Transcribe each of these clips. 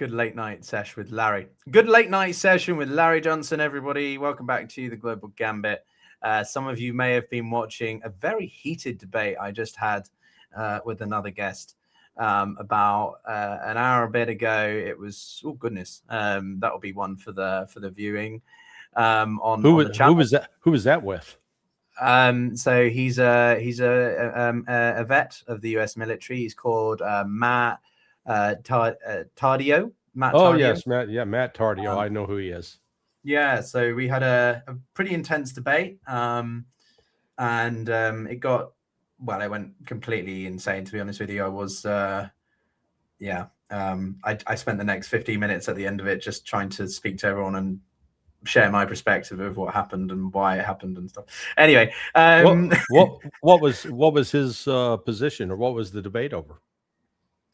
Good late night sesh with Larry. Good late night session with Larry Johnson, everybody. Welcome back to the Global Gambit. Some of you may have been watching a very heated debate I just had with another guest about an hour a bit ago. It was, oh goodness, that'll be one for the viewing on the channel. Who was that with? So he's a vet of the U.S. military. He's called Matt Tardio. Matt Tardio. Yes, Matt Tardio. I know who he is. Yeah, so we had a pretty intense debate, and it went completely insane. To be honest with you, I was, I spent the next 15 minutes at the end of it just trying to speak to everyone and share my perspective of what happened and why it happened and stuff. Anyway, what was his position, or what was the debate over?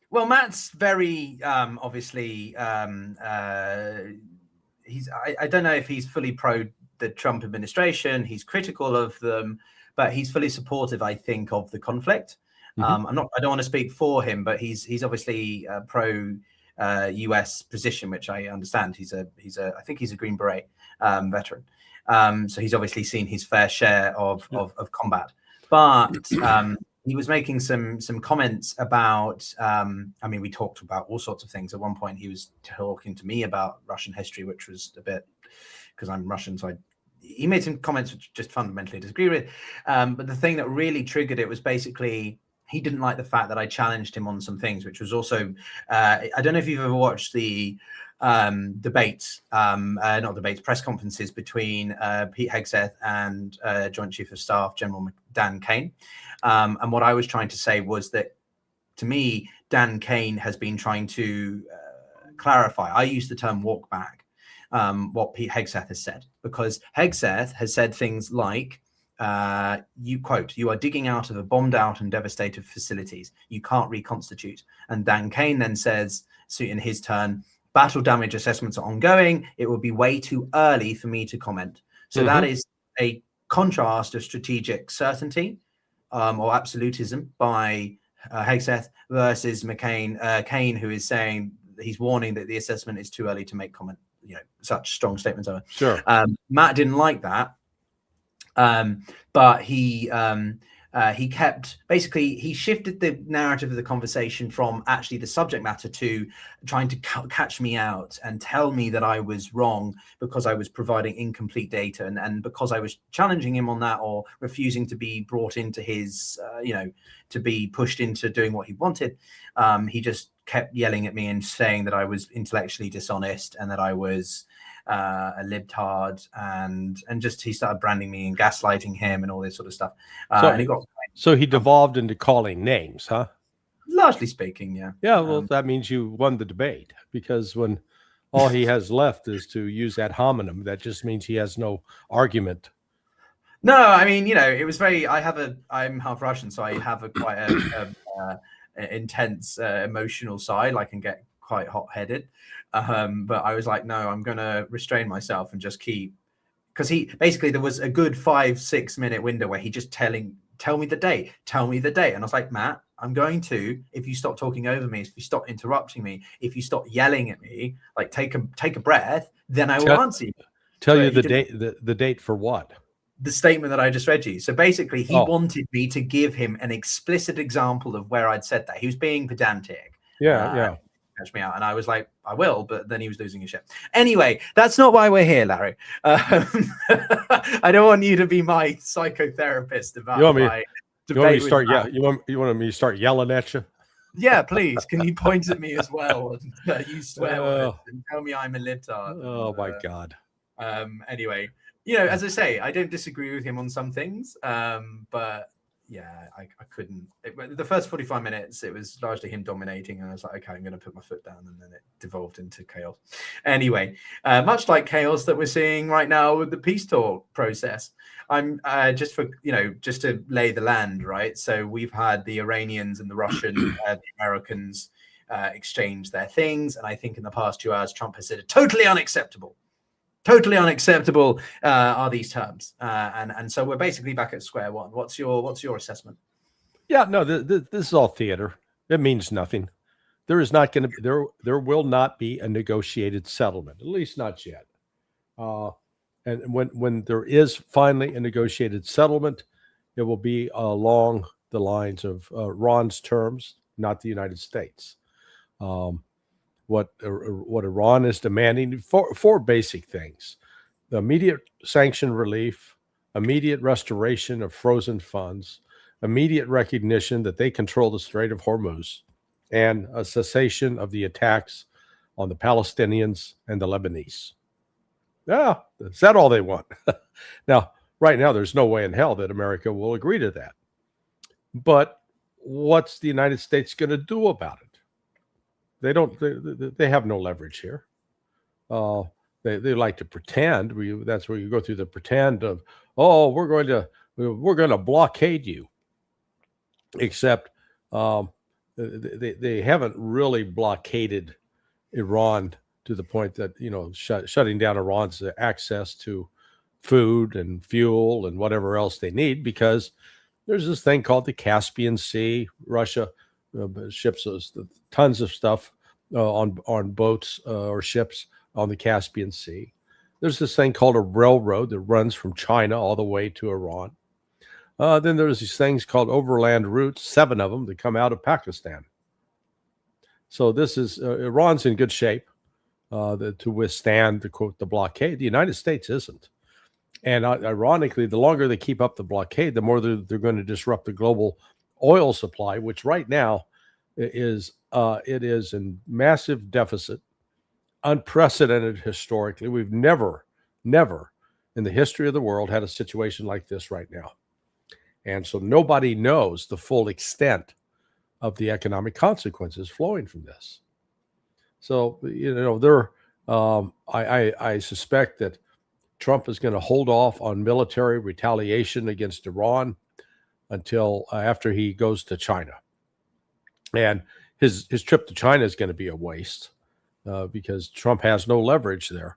Well, Matt's very obviously he's I don't know if he's fully pro the Trump administration. He's critical of them, but he's fully supportive, I think, of the conflict. I don't want to speak for him, but he's obviously pro US position, which I understand. I think he's a Green Beret veteran. So he's obviously seen his fair share of combat. But he was making some comments about, we talked about all sorts of things. At one point, he was talking to me about Russian history, which was a bit, because I'm Russian, so he made some comments which just fundamentally disagree with. But the thing that really triggered it was basically, he didn't like the fact that I challenged him on some things, which was also, I don't know if you've ever watched the press conferences between Pete Hegseth and Joint Chief of Staff General Dan Kane. And what I was trying to say was that, to me, Dan Kane has been trying to clarify. I use the term walk back, what Pete Hegseth has said, because Hegseth has said things like, you quote, "You are digging out of a bombed out and devastated facilities. You can't reconstitute." And Dan Kane then says, so in his turn, "Battle damage assessments are ongoing. It would be way too early for me to comment." So that is a contrast of strategic certainty or absolutism by Hegseth versus Kane, who is saying, he's warning that the assessment is too early to make comment. Such strong statements. Sure. Matt didn't like that. But he kept, basically, he shifted the narrative of the conversation from actually the subject matter to trying to catch me out and tell me that I was wrong because I was providing incomplete data, and because I was challenging him on that or refusing to be brought into his, to be pushed into doing what he wanted. He just kept yelling at me and saying that I was intellectually dishonest and that I was a libtard, and just he started branding me and gaslighting him and all this sort of stuff. So he devolved into calling names, huh? Largely speaking, yeah. Yeah, well, that means you won the debate, because when all he has left is to use ad hominem, that just means he has no argument. No, it was very. I'm half Russian, so I have quite a intense emotional side. I can get quite hot-headed, but I was like, no, I'm gonna restrain myself and just keep, because there was a good 5-6 minute window where he just tell me the date, and I was like, Matt, I'm going to, if you stop talking over me, if you stop interrupting me, if you stop yelling at me, like take a breath, then I will answer you. Tell you the date for what? The statement that I just read you. So basically, he wanted me to give him an explicit example of where I'd said that. He was being pedantic. Yeah. Catch me out, and I was like, I will, but then he was losing his shit. Anyway, that's not why we're here, Larry. I don't want you to be my psychotherapist about my debate. You want me to start yelling at you? Yeah, please. Can you point at me as well and use swear words and tell me I'm a libtard? Oh my God. Anyway, as I say, I don't disagree with him on some things, but yeah, I couldn't. The first 45 minutes, it was largely him dominating, and I was like, okay, I'm going to put my foot down, and then it devolved into chaos. Anyway, much like chaos that we're seeing right now with the peace talk process. I'm just to lay the land, right? So we've had the Iranians and the Russian, the Americans exchange their things, and I think in the past 2 hours, Trump has said totally unacceptable. Totally unacceptable are these terms, and so we're basically back at square one. What's your assessment? Yeah, no, this is all theater. It means nothing. there is not going to be there will not be a negotiated settlement, at least not yet. And when there is finally a negotiated settlement, it will be along the lines of Iran's terms, not the United States. What Iran is demanding, four basic things: the immediate sanction relief, immediate restoration of frozen funds, immediate recognition that they control the Strait of Hormuz, and a cessation of the attacks on the Palestinians and the Lebanese. Yeah, is that all they want? Now, right now, there's no way in hell that America will agree to that. But what's the United States going to do about it? They don't. They have no leverage here. They like to pretend. That's where you go through the pretend of, oh, we're going to blockade you. Except they haven't really blockaded Iran to the point that, shutting down Iran's access to food and fuel and whatever else they need, because there's this thing called the Caspian Sea. Russia ships tons of stuff on boats or ships on the Caspian Sea. There's this thing called a railroad that runs from China all the way to Iran. Then there's these things called overland routes, 7 of them that come out of Pakistan. So this is Iran's in good shape to withstand the blockade. The United States isn't. And ironically, the longer they keep up the blockade, the more they're going to disrupt the global oil supply, which right now is in massive deficit, unprecedented historically. We've never in the history of the world had a situation like this right now. And so nobody knows the full extent of the economic consequences flowing from this. So, I suspect that Trump is going to hold off on military retaliation against Iran until after he goes to China. And his trip to China is going to be a waste because Trump has no leverage there.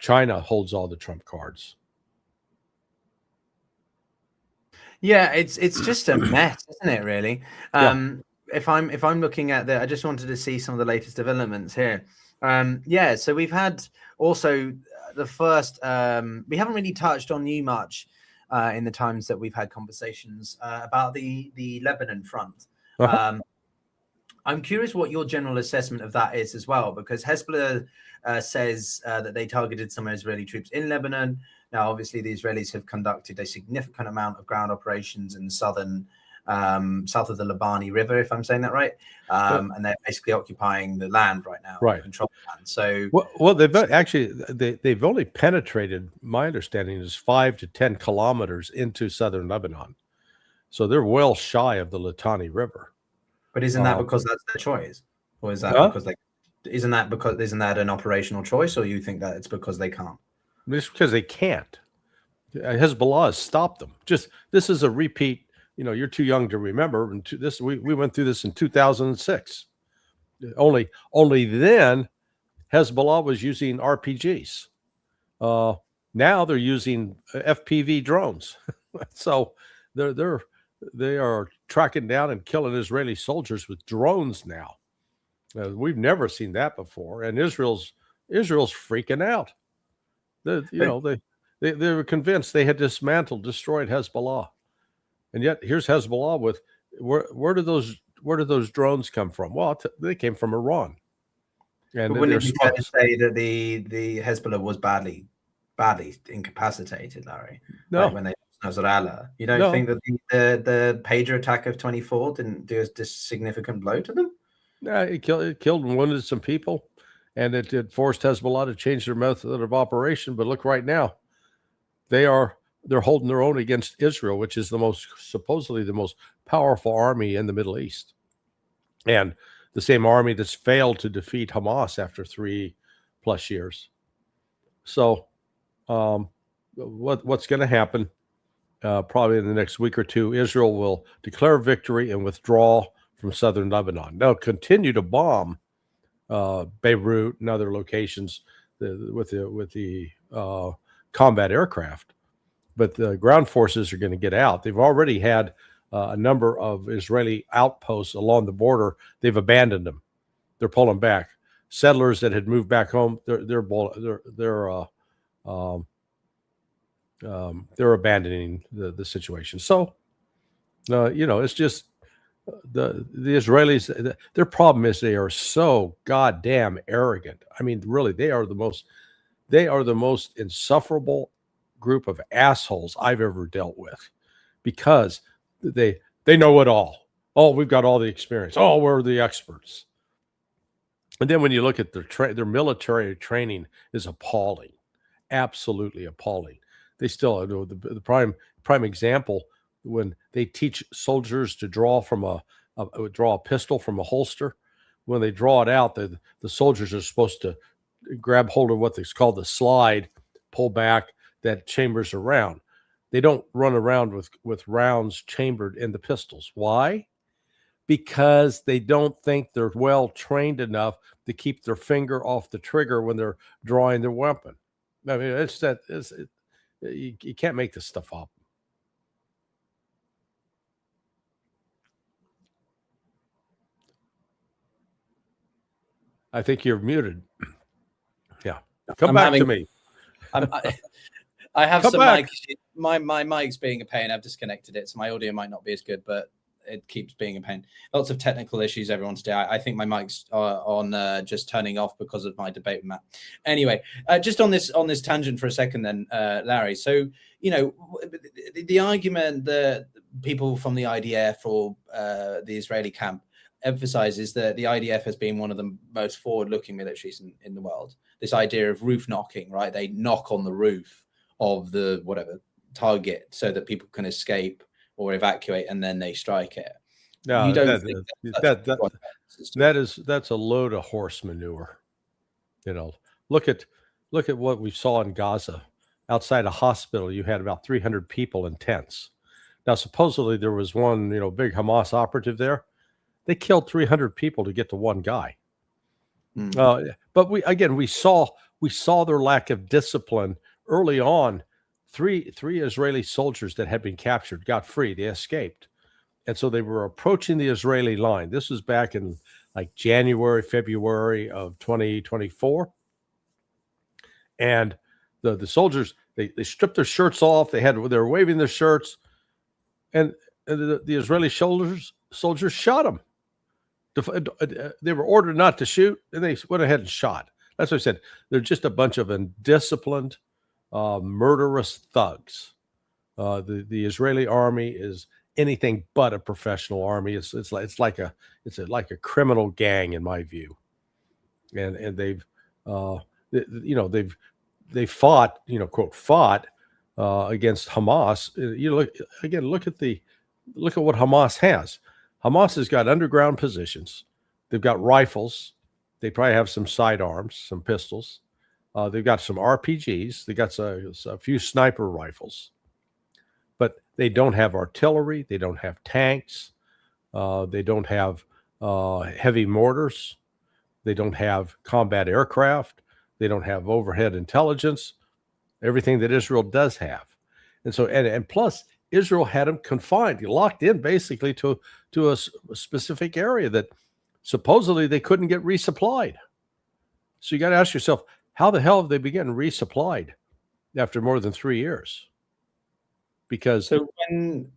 China holds all the trump cards. Yeah, it's just a mess, isn't it? Really. Yeah. If I'm looking at I just wanted to see some of the latest developments here. So we've had also the first. We haven't really touched on you much in the times that we've had conversations about the Lebanon front. Uh-huh. I'm curious what your general assessment of that is as well, because Hezbollah says that they targeted some Israeli troops in Lebanon. Now, obviously, the Israelis have conducted a significant amount of ground operations in the south of the Libani River, if I'm saying that right. And they're basically occupying the land right now, right? Control land. So, well, they've only penetrated. My understanding is 5 to 10 kilometers into southern Lebanon, so they're well shy of the Litani River. But isn't that because that's their choice, or is that because isn't that an operational choice, or you think that it's because they can't? It's because they can't. Hezbollah has stopped them. This is a repeat. You're too young to remember. And we went through this in 2006. Only then, Hezbollah was using RPGs. Now they're using FPV drones. So they are tracking down and killing Israeli soldiers with drones now. We've never seen that before, and Israel's freaking out. They were convinced they had destroyed Hezbollah, and yet here's Hezbollah with where do those drones come from? Well, they came from Iran. And but wouldn't it be fair to say that the Hezbollah was badly incapacitated, Larry? No, like when they Nasrallah. You don't think that the pager attack of 24 didn't do a significant blow to them? Yeah, it killed and wounded some people. And it forced Hezbollah to change their method of operation. But look, right now, they're holding their own against Israel, which is supposedly the most powerful army in the Middle East, and the same army that's failed to defeat Hamas after 3+ years. So, what's going to happen? Probably in the next week or two, Israel will declare victory and withdraw from southern Lebanon. They'll continue to bomb Beirut and other locations with the combat aircraft, but the ground forces are going to get out. They've already had a number of Israeli outposts along the border. They've abandoned them. they're pulling back. Settlers that had moved back home, they're abandoning the situation. So, it's just the Israelis. Their problem is they are so goddamn arrogant. I mean, really, they are the most insufferable group of assholes I've ever dealt with, because they know it all. Oh, we've got all the experience. Oh, we're the experts. And then when you look at their military training is appalling, absolutely appalling. They still the prime example, when they teach soldiers to draw from draw a pistol from a holster. When they draw it out, the soldiers are supposed to grab hold of what's called the slide, pull back, that chambers around. They don't run around with rounds chambered in the pistols. Why? Because they don't think they're well trained enough to keep their finger off the trigger when they're drawing their weapon. I mean, you can't make this stuff up. I think you're muted. Yeah, come back to me. I have Come some back. my mic's being a pain. I've disconnected it, so my audio might not be as good, but it keeps being a pain. Lots of technical issues, everyone, today. I think my mic's on just turning off because of my debate with Matt. Anyway, just on this tangent for a second then, Larry. So, the argument that people from the IDF or the Israeli camp emphasizes that the IDF has been one of the most forward-looking militaries in the world. This idea of roof knocking, right? They knock on the roof of the whatever target so that people can escape or evacuate, and then they strike it. No, you don't that's a load of horse manure. Look at what we saw in Gaza. Outside a hospital, you had about 300 people in tents. Now, supposedly there was one, big Hamas operative there. They killed 300 people to get to one guy. But we saw their lack of discipline early on. Three Israeli soldiers that had been captured got free. They escaped. And so they were approaching the Israeli line. This was back in like January, February of 2024. And the soldiers, they stripped their shirts off. They were waving their shirts. And the Israeli soldiers shot them. They were ordered not to shoot, and they went ahead and shot. That's what I said. They're just a bunch of undisciplined, murderous thugs. The Israeli army is anything but a professional army. It's like a criminal gang in my view, and they've fought, quote, fought against Hamas. Look at what Hamas has. Hamas has got underground positions. They've got rifles. They probably have some sidearms, some pistols. They've got some RPGs. They got a few sniper rifles, but they don't have artillery. They don't have tanks. They don't have heavy mortars. They don't have combat aircraft. They don't have overhead intelligence. Everything that Israel does have, and so and plus Israel had them confined, locked in basically to a specific area that supposedly they couldn't get resupplied. So you got to ask yourself, how the hell have they been getting resupplied after more than 3 years? Because when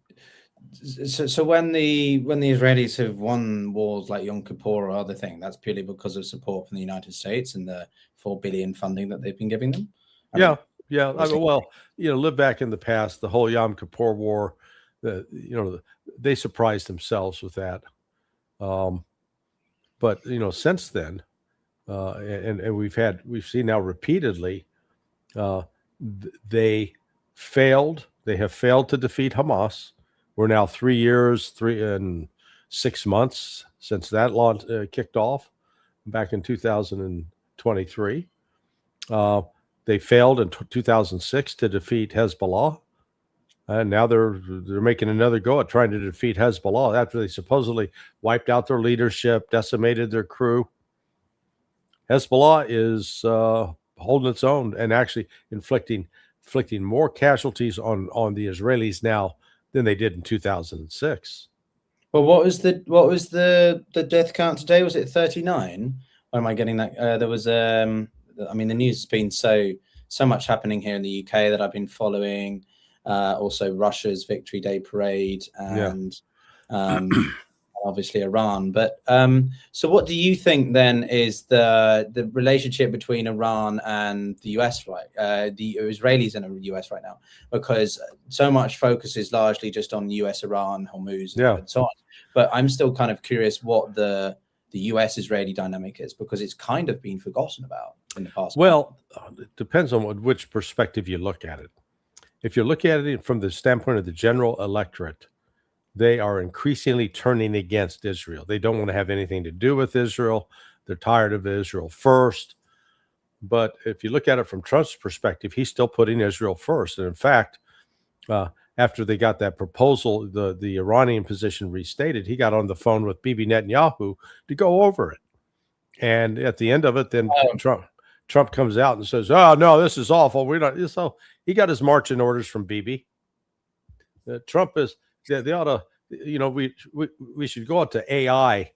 the Israelis have won wars like Yom Kippur or other thing, that's purely because of support from the United States and the $4 billion funding that they've been giving them. Yeah. Live back in the past, the whole Yom Kippur War, they surprised themselves with that. But since then, and we've seen now repeatedly, they have failed to defeat Hamas. We're now 3 years, 3 and 6 months since that launch kicked off back in 2023. They failed in 2006 to defeat Hezbollah. And now they're making another go at trying to defeat Hezbollah after they supposedly wiped out their leadership, decimated their crew. Hezbollah is holding its own and actually inflicting more casualties on the Israelis now than they did in 2006. Well, what was the death count today? Was it 39? Or am I getting that? There was I mean, the news has been so much happening here in the UK that I've been following. Also, Russia's Victory Day parade and obviously Iran. But so, what do you think then is the relationship between Iran and the US, right? The Israelis and the US right now, because so much focus is largely just on US, Iran, Hormuz, and so on. But I'm still kind of curious what the US-Israeli dynamic is, because it's kind of been forgotten about in the past. Well, it depends on which perspective you look at it. If you look at it from the standpoint of the general electorate, they are increasingly turning against Israel. They don't want to have anything to do with Israel. They're tired of Israel first. But if you look at it from Trump's perspective, he's still putting Israel first. And in fact, after they got that proposal, the Iranian position restated, he got on the phone with Bibi Netanyahu to go over it. And at the end of it, then Trump comes out and says, "Oh no, this is awful. We're not." So he got his marching orders from Bibi. Trump is. They ought to. We should go out to AI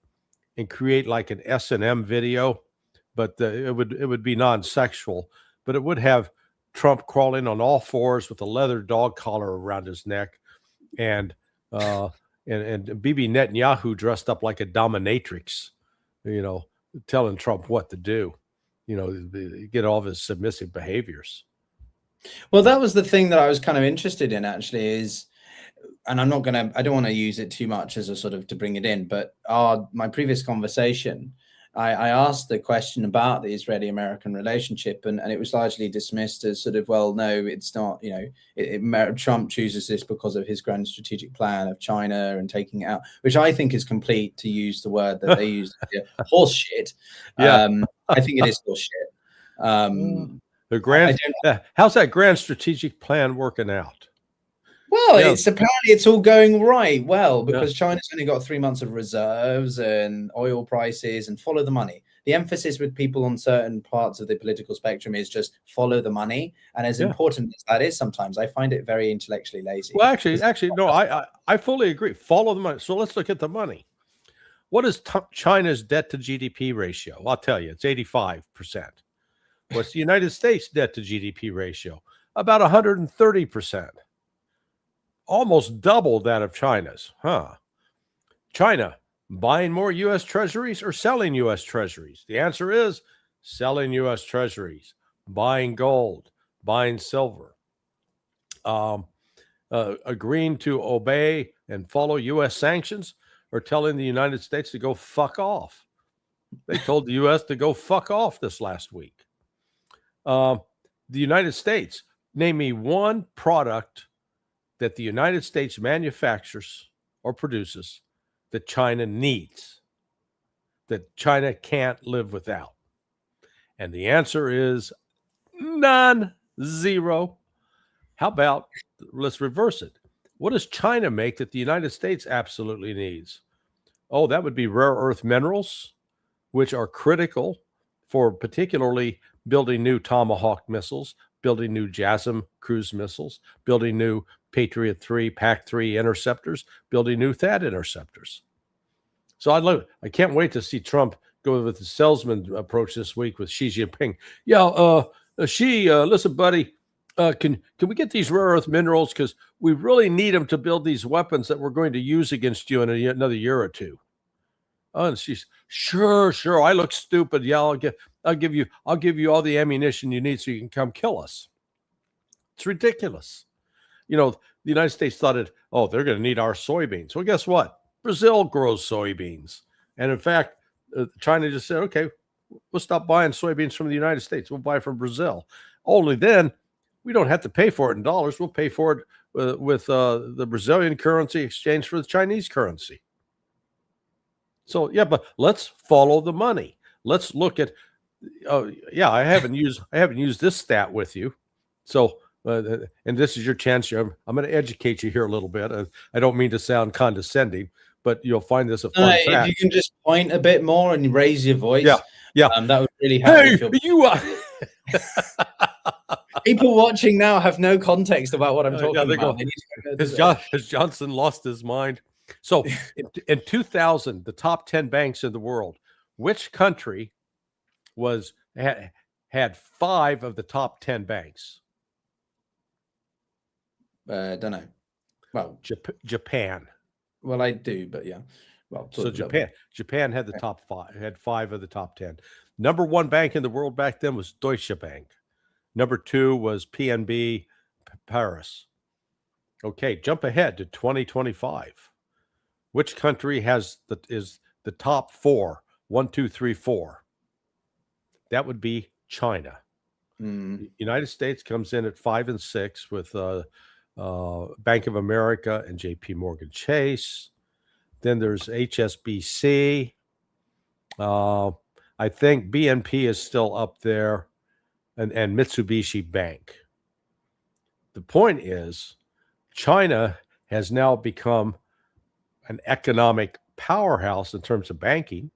and create like an S&M video, but it would be non-sexual, but it would have Trump crawling on all fours with a leather dog collar around his neck, and Bibi Netanyahu dressed up like a dominatrix, telling Trump what to do, get all of his submissive behaviors. Well, that was the thing that I was kind of interested in, actually, is, and I don't want to use it too much as a sort of to bring it in, but my previous conversation, I asked the question about the Israeli-American relationship, and it was largely dismissed as sort of, well, no, it's not, Trump chooses this because of his grand strategic plan of China and taking it out, which I think is complete, to use the word that they used, horse shit. Yeah. I think it is horse shit. How's that grand strategic plan working out? Well, apparently it's all going right. Well, because China's only got 3 months of reserves and oil prices, and follow the money. The emphasis with people on certain parts of the political spectrum is just follow the money. And as important as that is, sometimes I find it very intellectually lazy. Well, actually, no, I fully agree. Follow the money. So let's look at the money. What is China's debt to GDP ratio? Well, I'll tell you, it's 85%. What's the United States debt to GDP ratio? About 130%. Almost double that of China's. China buying more U.S. treasuries or selling U.S. treasuries? The answer is selling U.S. treasuries, buying gold, buying silver, agreeing to obey and follow U.S. sanctions, or telling the United States to go fuck off. They told the U.S. to go fuck off this last week. The United States, name me one product that the United States manufactures or produces that China needs, that China can't live without. And the answer is none, zero. How about, let's reverse it. What does China make that the United States absolutely needs? Oh, that would be rare earth minerals, which are critical for particularly building new Tomahawk missiles, building new JASSM cruise missiles, building new Patriot 3, PAC-3 interceptors, building new THAAD interceptors. So I can't wait to see Trump go with the salesman approach this week with Xi Jinping. Listen, buddy, can we get these rare earth minerals? Because we really need them to build these weapons that we're going to use against you in another year or two. Oh, and she's sure. I look stupid. Yeah, I'll give you all the ammunition you need so you can come kill us. It's ridiculous. The United States thought they're going to need our soybeans. Well, guess what? Brazil grows soybeans. And in fact, China just said, okay, we'll stop buying soybeans from the United States. We'll buy from Brazil. Only then we don't have to pay for it in dollars. We'll pay for it with the Brazilian currency exchanged for the Chinese currency. So, but let's follow the money. Let's look at, I haven't used this stat with you. So, and this is your chance. I'm going to educate you here a little bit. I don't mean to sound condescending, but you'll find this a fun fact. If you can just point a bit more and raise your voice. Yeah. That would really help. People watching now have no context about what I'm talking about. Has Johnson lost his mind? So in 2000, the top 10 banks in the world, which country had 5 of the top 10 banks? Don't know. Well, Japan. Well, I do, but yeah. Well, so Japan had the top 5, had 5 of the top 10. Number 1 bank in the world back then was Deutsche Bank. Number 2 was PNB Paris. Okay, jump ahead to 2025. Which country is the top 4? 1, 2, 3, 4. That would be China. The United States comes in at 5 and 6 with Bank of America and JP Morgan Chase. Then there's HSBC. I think BNP is still up there, and Mitsubishi Bank. The point is, China has now become an economic powerhouse in terms of banking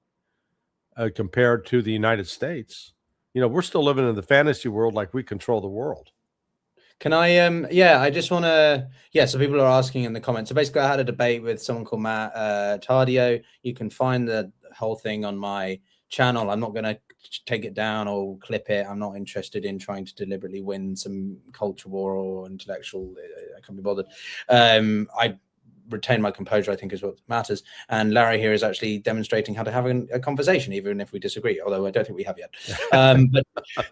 compared to the United States. We're still living in the fantasy world like we control the world. Can I, I just want to, so people are asking in the comments. So basically I had a debate with someone called Matt Tardio. You can find the whole thing on my channel. I'm not going to take it down or clip it. I'm not interested in trying to deliberately win some culture war or intellectual. I can't be bothered. I retain my composure, I think, is what matters. And Larry here is actually demonstrating how to have a conversation, even if we disagree, although I don't think we have yet. But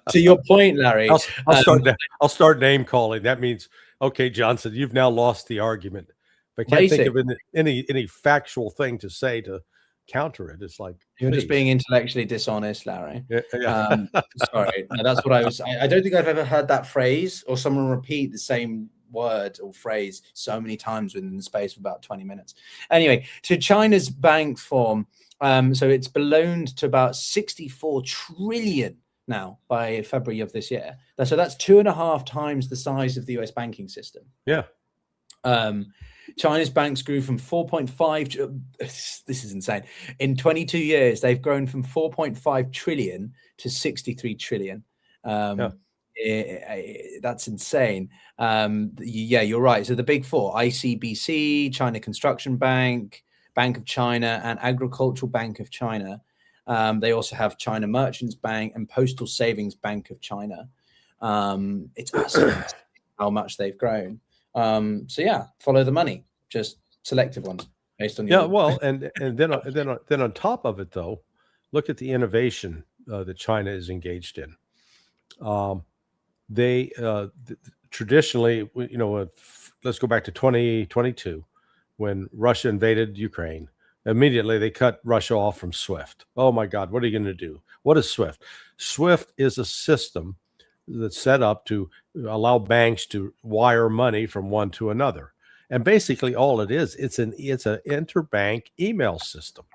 to your point, Larry, I'll start name calling. That means, okay, Johnson, you've now lost the argument. If I can't think of any factual thing to say to counter it, it's like, you're just being intellectually dishonest, Larry. Yeah. Sorry, no, that's what I was. I don't think I've ever heard that phrase or someone repeat the same word or phrase so many times within the space of about 20 minutes. Anyway, to China's bank form, so it's ballooned to about 64 trillion now by February of this year. So that's 2.5 times the size of the US banking system. Yeah. China's banks grew from 4.5 this is insane. In 22 years, they've grown from 4.5 trillion to 63 trillion. That's insane. You're right. So the big 4: ICBC, China Construction Bank, Bank of China, and Agricultural Bank of China. They also have China Merchants Bank and Postal Savings Bank of China. It's absolutely how much they've grown. Follow the money, just selective ones based on your... well, and then on top of it, though, look at the innovation that China is engaged in. They traditionally, let's go back to 2022 when Russia invaded Ukraine. Immediately, they cut Russia off from SWIFT. Oh my God, what are you going to do? What is SWIFT? SWIFT is a system that's set up to allow banks to wire money from one to another. And basically, all it is, it's an interbank email system.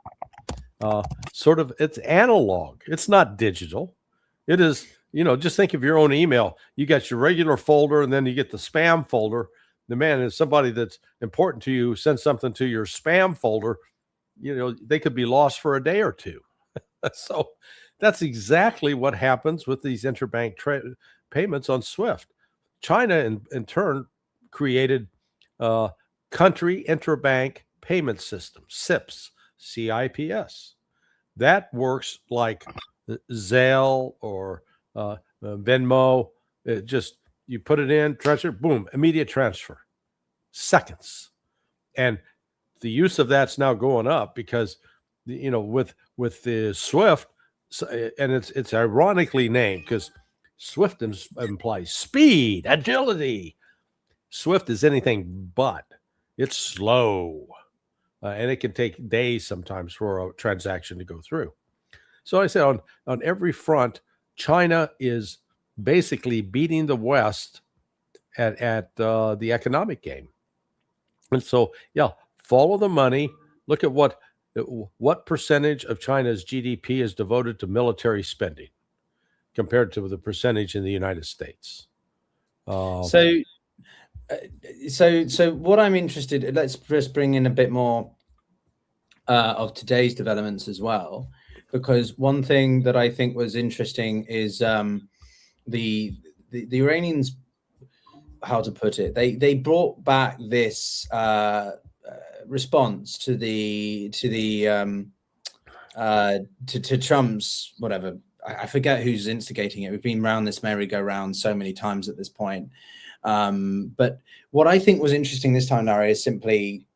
It's analog. It's not digital. It is. Just think of your own email. You got your regular folder, and then you get the spam folder. If somebody that's important to you sends something to your spam folder, they could be lost for a day or two. So that's exactly what happens with these interbank payments on SWIFT. China, in turn, created country interbank payment system, CIPS, CIPS. That works like Zelle or Venmo. You put it in, transfer, boom, immediate transfer, seconds. And the use of that's now going up because, with the SWIFT, and it's ironically named because SWIFT implies speed, agility. SWIFT is anything but. It's slow, and it can take days sometimes for a transaction to go through. So I said on every front, China is basically beating the West at the economic game. And so, follow the money. Look at what percentage of China's GDP is devoted to military spending compared to the percentage in the United States. So what I'm interested in, let's just bring in a bit more of today's developments as well, because one thing that I think was interesting is the Iranians, how to put it, they brought back this response to Trump's whatever. I forget who's instigating it. We've been round this merry-go-round so many times at this point. But what I think was interesting this time, Larry, is simply,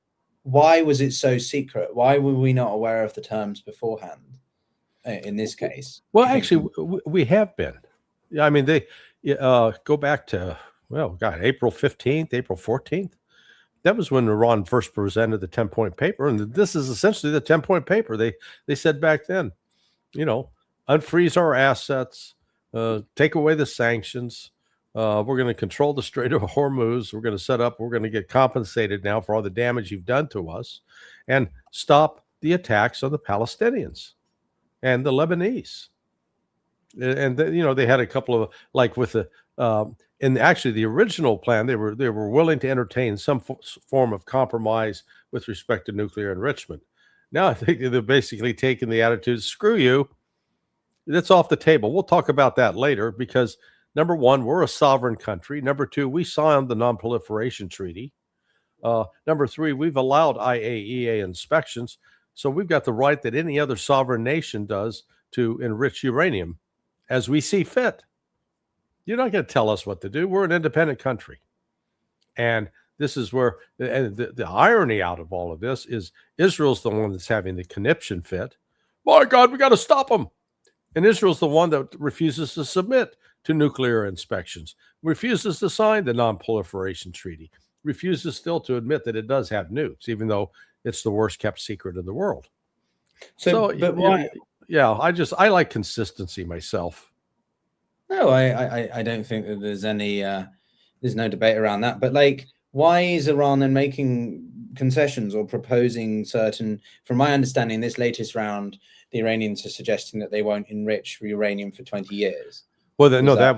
why was it so secret? Why were we not aware of the terms beforehand in this case? Well, actually, we have been. I mean, they go back to, well, God, April 15th, April 14th. That was when Iran first presented the 10-point paper. And this is essentially the 10-point paper. They said back then, unfreeze our assets, take away the sanctions. We're going to control the Strait of Hormuz. We're going to get compensated now for all the damage you've done to us, and stop the attacks on the Palestinians and the Lebanese. And they had a couple of, like with the and actually the original plan, they were willing to entertain some form of compromise with respect to nuclear enrichment. Now I think they're basically taking the attitude, screw you, that's off the table. We'll talk about that later, because number one, we're a sovereign country. Number two, we signed the Non-Proliferation Treaty. Number three, we've allowed IAEA inspections, so we've got the right that any other sovereign nation does to enrich uranium as we see fit. You're not going to tell us what to do. We're an independent country. And this is where the irony out of all of this is Israel's the one that's having the conniption fit. My God, we got to stop them. And Israel's the one that refuses to submit to nuclear inspections, refuses to sign the Non-Proliferation Treaty, refuses still to admit that it does have nukes, even though it's the worst kept secret in the world. But why? Yeah, I like consistency myself. No, I don't think that there's any there's no debate around that. But like, why is Iran then making concessions or proposing certain? From my understanding, this latest round, the Iranians are suggesting that they won't enrich uranium for 20 years. Well, that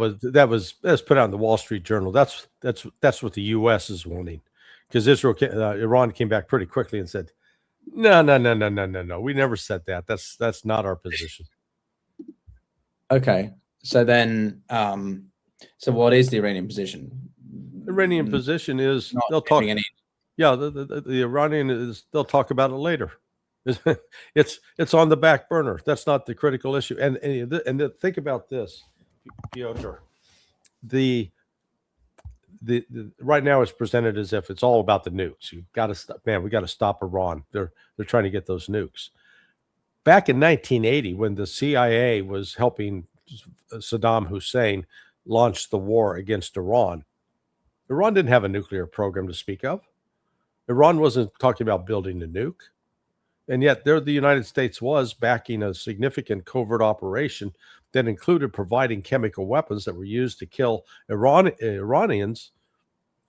was put out in the Wall Street Journal. That's what the U.S. is wanting, because Iran came back pretty quickly and said, no, we never said that. That's not our position. Okay. So then, so what is the Iranian position? The Iranian position is they'll talk. The Iranian is they'll talk about it later. It's on the back burner. That's not the critical issue. And think about this, Pyotr. The right now it's presented as if it's all about the nukes. You've got to stop, man. We got to stop Iran. They're trying to get those nukes. Back in 1980, when the CIA was helping Saddam Hussein launched the war against Iran didn't have a nuclear program to speak of. Iran wasn't talking about building a nuke. And yet there the United States was backing a significant covert operation that included providing chemical weapons that were used to kill Iranians.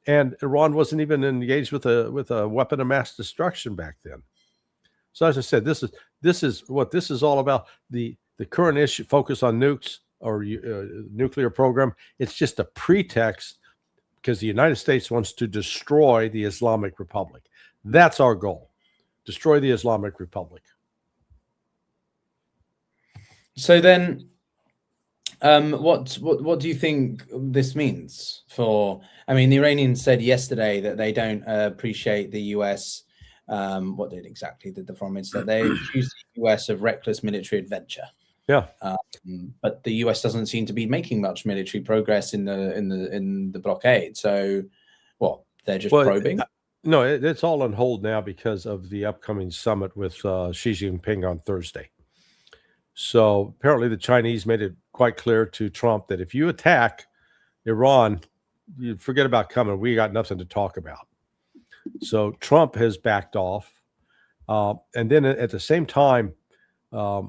And Iran wasn't even engaged with a weapon of mass destruction back then. So as I said, this is what this is all about. The current issue, focus on nukes or nuclear program, it's just a pretext because the United States wants to destroy the Islamic Republic. That's our goal. Destroy the Islamic Republic. So then, what do you think this means for? I mean, the Iranians said yesterday that they don't appreciate the U.S. What did the foreign minister? They accused the U.S. of reckless military adventure. Yeah, but the U.S. doesn't seem to be making much military progress in the blockade. So, what? They're just probing. No, it's all on hold now because of the upcoming summit with Xi Jinping on Thursday. So apparently the Chinese made it quite clear to Trump that if you attack Iran, you forget about coming. We got nothing to talk about. So Trump has backed off. And then at the same time, I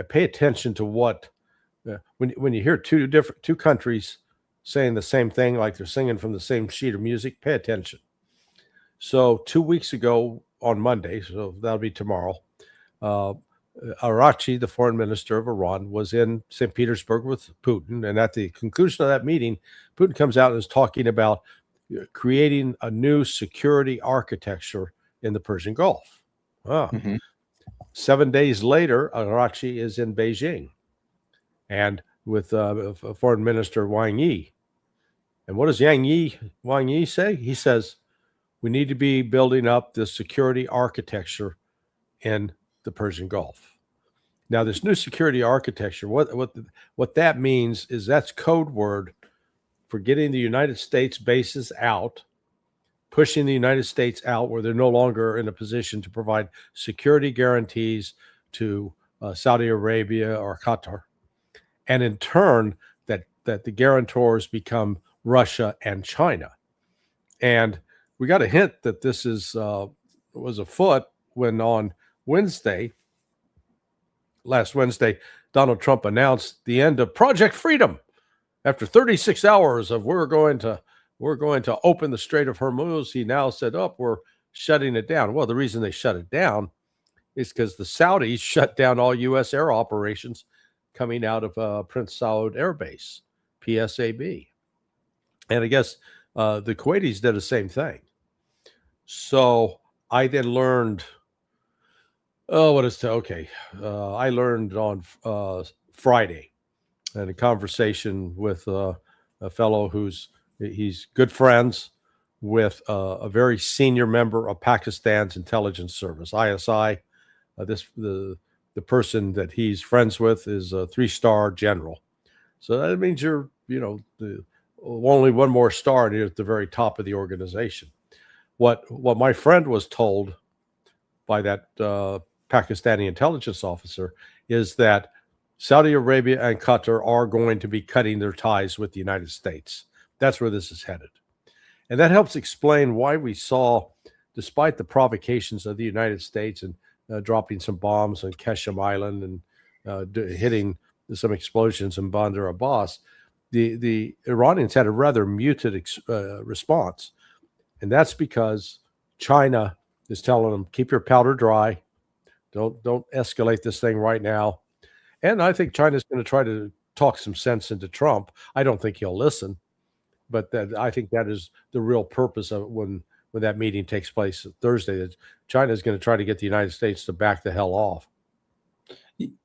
pay attention to what, when you hear two countries saying the same thing, like they're singing from the same sheet of music, pay attention. So 2 weeks ago on Monday, so that'll be tomorrow, Araghchi, the foreign minister of Iran, was in St. Petersburg with Putin. And at the conclusion of that meeting, Putin comes out and is talking about creating a new security architecture in the Persian Gulf. 7 days later, Araghchi is in Beijing and with Foreign Minister Wang Yi. And what does Wang Yi say? He says, we need to be building up the security architecture in the Persian Gulf. Now, this new security architecture, what that means is that's code word for getting the United States bases out, pushing the United States out where they're no longer in a position to provide security guarantees to Saudi Arabia or Qatar, and in turn that the guarantors become Russia and China. And we got a hint that this was afoot when on last Wednesday, Donald Trump announced the end of Project Freedom. After 36 hours of we're going to open the Strait of Hormuz, he now said, "Oh, we're shutting it down." Well, the reason they shut it down is because the Saudis shut down all U.S. air operations coming out of Prince Saud Air Base, PSAB. And I guess the Kuwaitis did the same thing. So I then learned, I learned on Friday in a conversation with a fellow he's good friends with a very senior member of Pakistan's intelligence service, ISI. The person that he's friends with is a 3-star general. So that means you're, only one more star and you're at the very top of the organization. What my friend was told by that Pakistani intelligence officer is that Saudi Arabia and Qatar are going to be cutting their ties with the United States. That's where this is headed. And that helps explain why we saw, despite the provocations of the United States and dropping some bombs on Qasem Island and hitting some explosions in Bandar Abbas, the Iranians had a rather muted response. And that's because China is telling them, keep your powder dry. Don't escalate this thing right now. And I think China's going to try to talk some sense into Trump. I don't think he'll listen, but I think that is the real purpose of when that meeting takes place Thursday, that China is going to try to get the United States to back the hell off.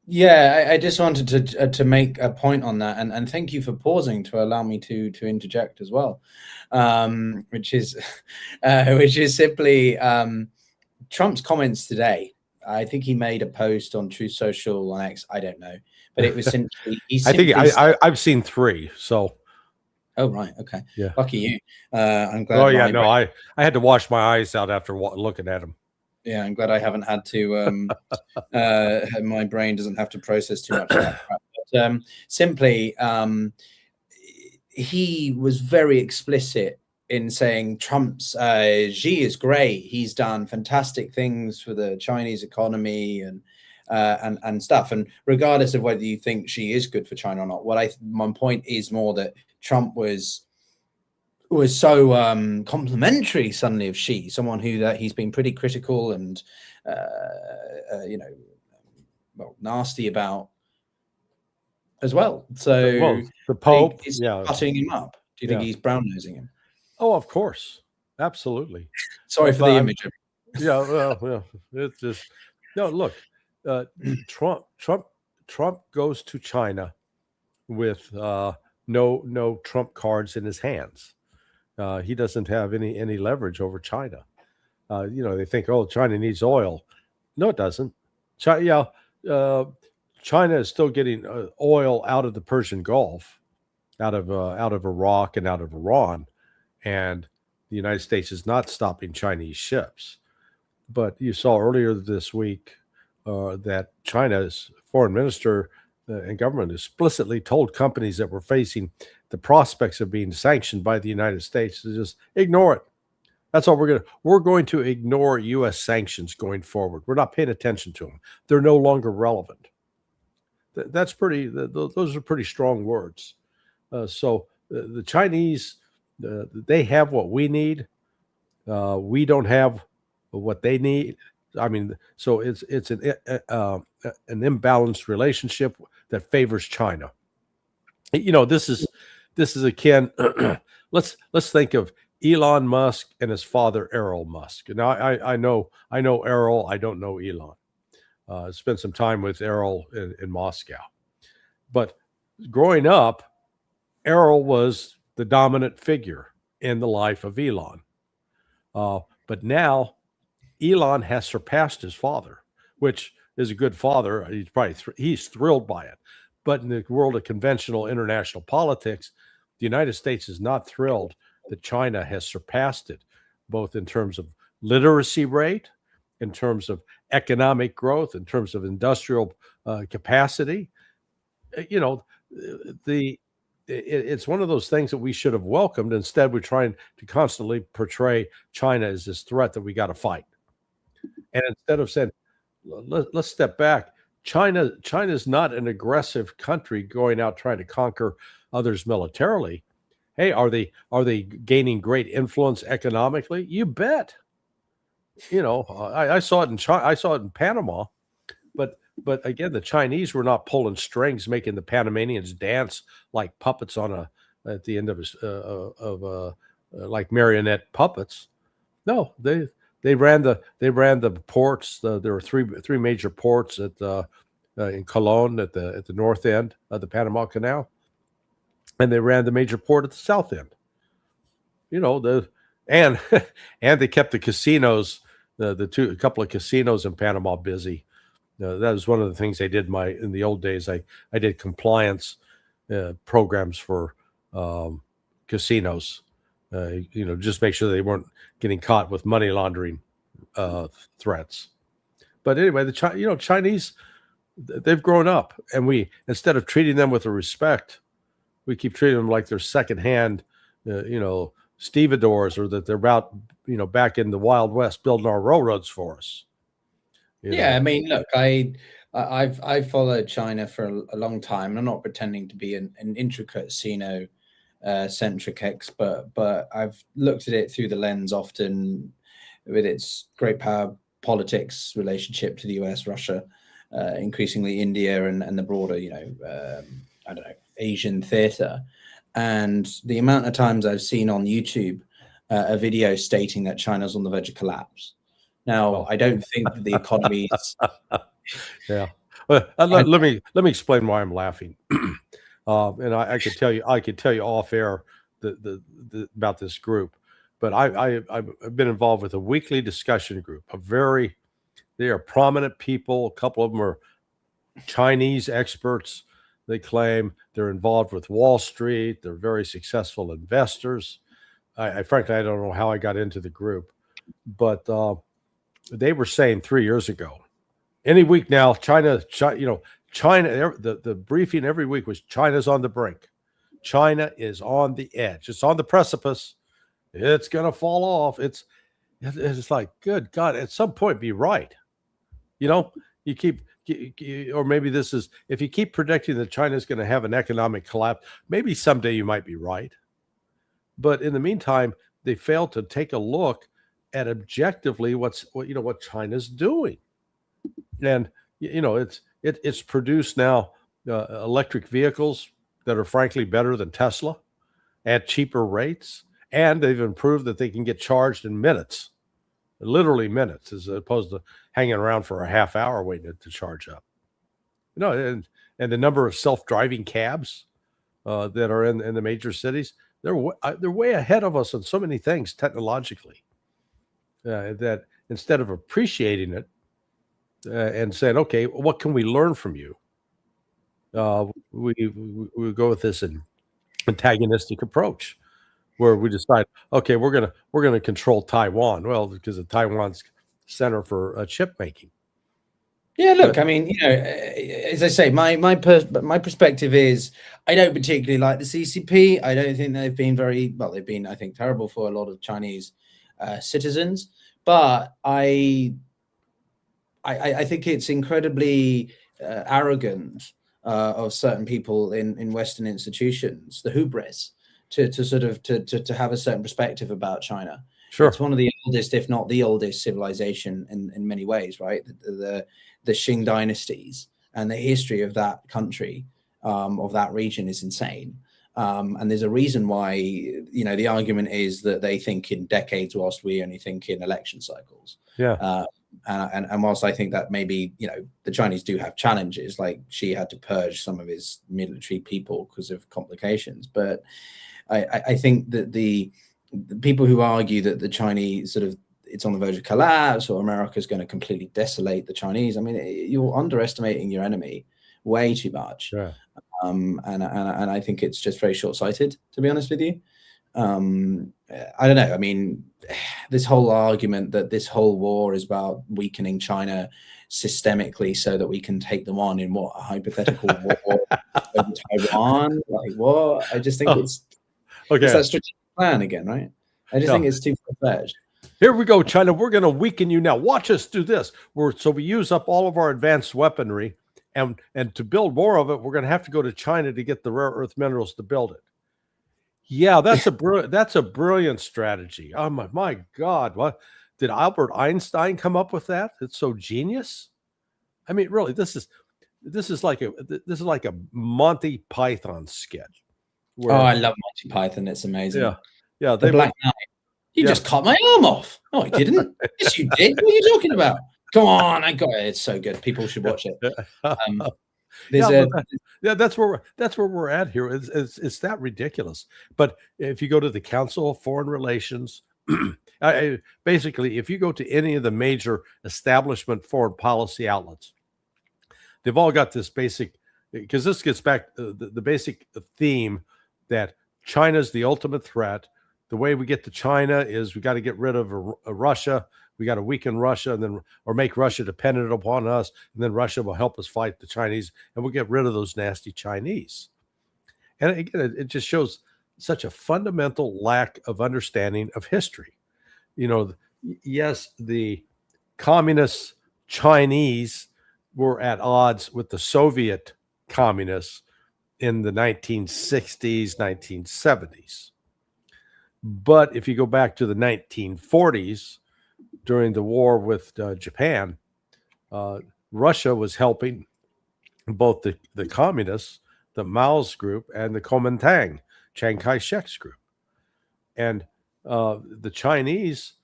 Yeah, I just wanted to make a point on that, and thank you for pausing to allow me to interject as well, which is simply Trump's comments today. I think he made a post on Truth Social on X. I don't know, but it was simply. I've seen 3. So. Oh right, okay. Yeah. Lucky you. I'm glad. Oh yeah, no, I had to wash my eyes out after looking at him. Yeah, I'm glad I haven't had to. My brain doesn't have to process too much of that crap. But simply, he was very explicit in saying Trump's Xi is great. He's done fantastic things for the Chinese economy and stuff. And regardless of whether you think Xi is good for China or not, my point is more that Trump was so complimentary suddenly of Xi, someone who that he's been pretty critical and nasty about as well. So the Pope is butting him up. Do you think he's brown nosing him? Oh, of course, absolutely. Sorry for the image. Yeah, well, it's just no. Look, Trump goes to China with no trump cards in his hands. He doesn't have any leverage over China. They think, oh, China needs oil. No, it doesn't. China is still getting oil out of the Persian Gulf, out of Iraq and out of Iran, and the United States is not stopping Chinese ships. But you saw earlier this week that China's foreign minister and government explicitly told companies that were facing the prospects of being sanctioned by the United States to just ignore it. That's all we're going to ignore U.S. sanctions going forward. We're not paying attention to them. They're no longer relevant. Those are pretty strong words. So the Chinese, they have what we need. We don't have what they need. I mean, so it's an imbalanced relationship that favors China. This is akin. let's think of Elon Musk and his father Errol Musk. Now I know Errol. I don't know Elon. Spent some time with Errol in Moscow, but growing up, Errol was the dominant figure in the life of Elon. But now Elon has surpassed his father, which is a good father. He's probably he's thrilled by it. But in the world of conventional international politics, the United States is not thrilled that China has surpassed it, both in terms of literacy rate, in terms of economic growth, in terms of industrial capacity. You know, it's one of those things that we should have welcomed. Instead, we're trying to constantly portray China as this threat that we got to fight. And instead of saying, let's step back. China's not an aggressive country going out trying to conquer others militarily. Hey, are they gaining great influence economically? You bet. You know, I saw it in China, I saw it in Panama, but again, the Chinese were not pulling strings, making the Panamanians dance like puppets at the end of like marionette puppets. No, they ran the ports. There were three major ports in Colón at the north end of the Panama Canal, and they ran the major port at the south end. You know, and they kept the casinos, a couple of casinos in Panama busy. That was one of the things they did in the old days. I did compliance programs for casinos. Just make sure they weren't getting caught with money laundering threats. But anyway, the Chinese, they've grown up, and we, instead of treating them with respect, we keep treating them like they're secondhand, stevedores, or that they're about, back in the Wild West building our railroads for us. I mean, look, I've followed China for a long time. I'm not pretending to be an intricate Sino centric expert, but I've looked at it through the lens often with its great power politics relationship to the US, Russia, increasingly India, and the broader, Asian theater. And the amount of times I've seen on YouTube a video stating that China's on the verge of collapse. Now, I don't think the economy is. Yeah. Well, let me explain why I'm laughing. And I could tell you off air about this group, but I've been involved with a weekly discussion group. They are prominent people. A couple of them are Chinese experts. They claim they're involved with Wall Street. They're very successful investors. Frankly, I don't know how I got into the group, but they were saying 3 years ago, any week now, China, the briefing every week was China's on the brink. China is on the edge. It's on the precipice. It's going to fall off. It's like, good God, at some point be right. You keep, or maybe this is, if you keep predicting that China is going to have an economic collapse, maybe someday you might be right. But in the meantime, they failed to take a look at objectively what China's doing. And it's produced now electric vehicles that are frankly better than Tesla at cheaper rates, and they've improved that they can get charged in minutes, literally minutes, as opposed to hanging around for a half hour waiting to charge up. And the number of self-driving cabs that are in the major cities, they're way ahead of us on so many things technologically. That instead of appreciating it and saying, okay, what can we learn from you? We go with this antagonistic approach where we decide, okay, we're gonna control Taiwan. Well, because of Taiwan's center for chip making. Yeah, look, I mean, as I say, my perspective is I don't particularly like the CCP. I don't think they've been they've been, I think, terrible for a lot of Chinese citizens, but I think it's incredibly arrogant of certain people in Western institutions, the hubris, to sort of to have a certain perspective about China. Sure, it's one of the oldest, if not the oldest, civilization in many ways, right? The Qing dynasties and the history of that country, of that region, is insane. And there's a reason why, the argument is that they think in decades whilst we only think in election cycles. Yeah. And whilst I think that maybe, the Chinese do have challenges, like Xi had to purge some of his military people because of complications. But I think that the people who argue that the Chinese sort of it's on the verge of collapse, or America's going to completely desolate the Chinese. I mean, you're underestimating your enemy way too much. Yeah. And I think it's just very short-sighted, to be honest with you. I don't know. I mean, this whole argument that this whole war is about weakening China systemically so that we can take them on in what, a hypothetical war over Taiwan? Like, what? I just think it's that strategic plan again, right? I just think it's too far-fetched. Here we go, China. We're going to weaken you now. Watch us do this. So we use up all of our advanced weaponry, and to build more of it, we're going to have to go to China to get the rare earth minerals to build it. Yeah, that's a brilliant strategy. Oh my God! What did Albert Einstein come up with that? It's so genius. I mean, really, this is like a Monty Python sketch. Oh, I love Monty Python. It's amazing. Yeah. The Black Knight. You just cut my arm off. No, I didn't. Yes, you did. What are you talking about? Come on, I got it. It's so good. People should watch it. That's where we're at here. It's that ridiculous. But if you go to the Council of Foreign Relations, basically, if you go to any of the major establishment foreign policy outlets, they've all got this basic, because this gets back the basic theme that China's the ultimate threat. The way we get to China is we got to get rid of Russia. We got to weaken Russia, or make Russia dependent upon us, and then Russia will help us fight the Chinese, and we'll get rid of those nasty Chinese. And again, it just shows such a fundamental lack of understanding of history. You know, yes, the communist Chinese were at odds with the Soviet communists in the 1960s, 1970s. But if you go back to the 1940s, during the war with Japan, Russia was helping both the communists, the Mao's group, and the Kuomintang, Chiang Kai-shek's group. And the Chinese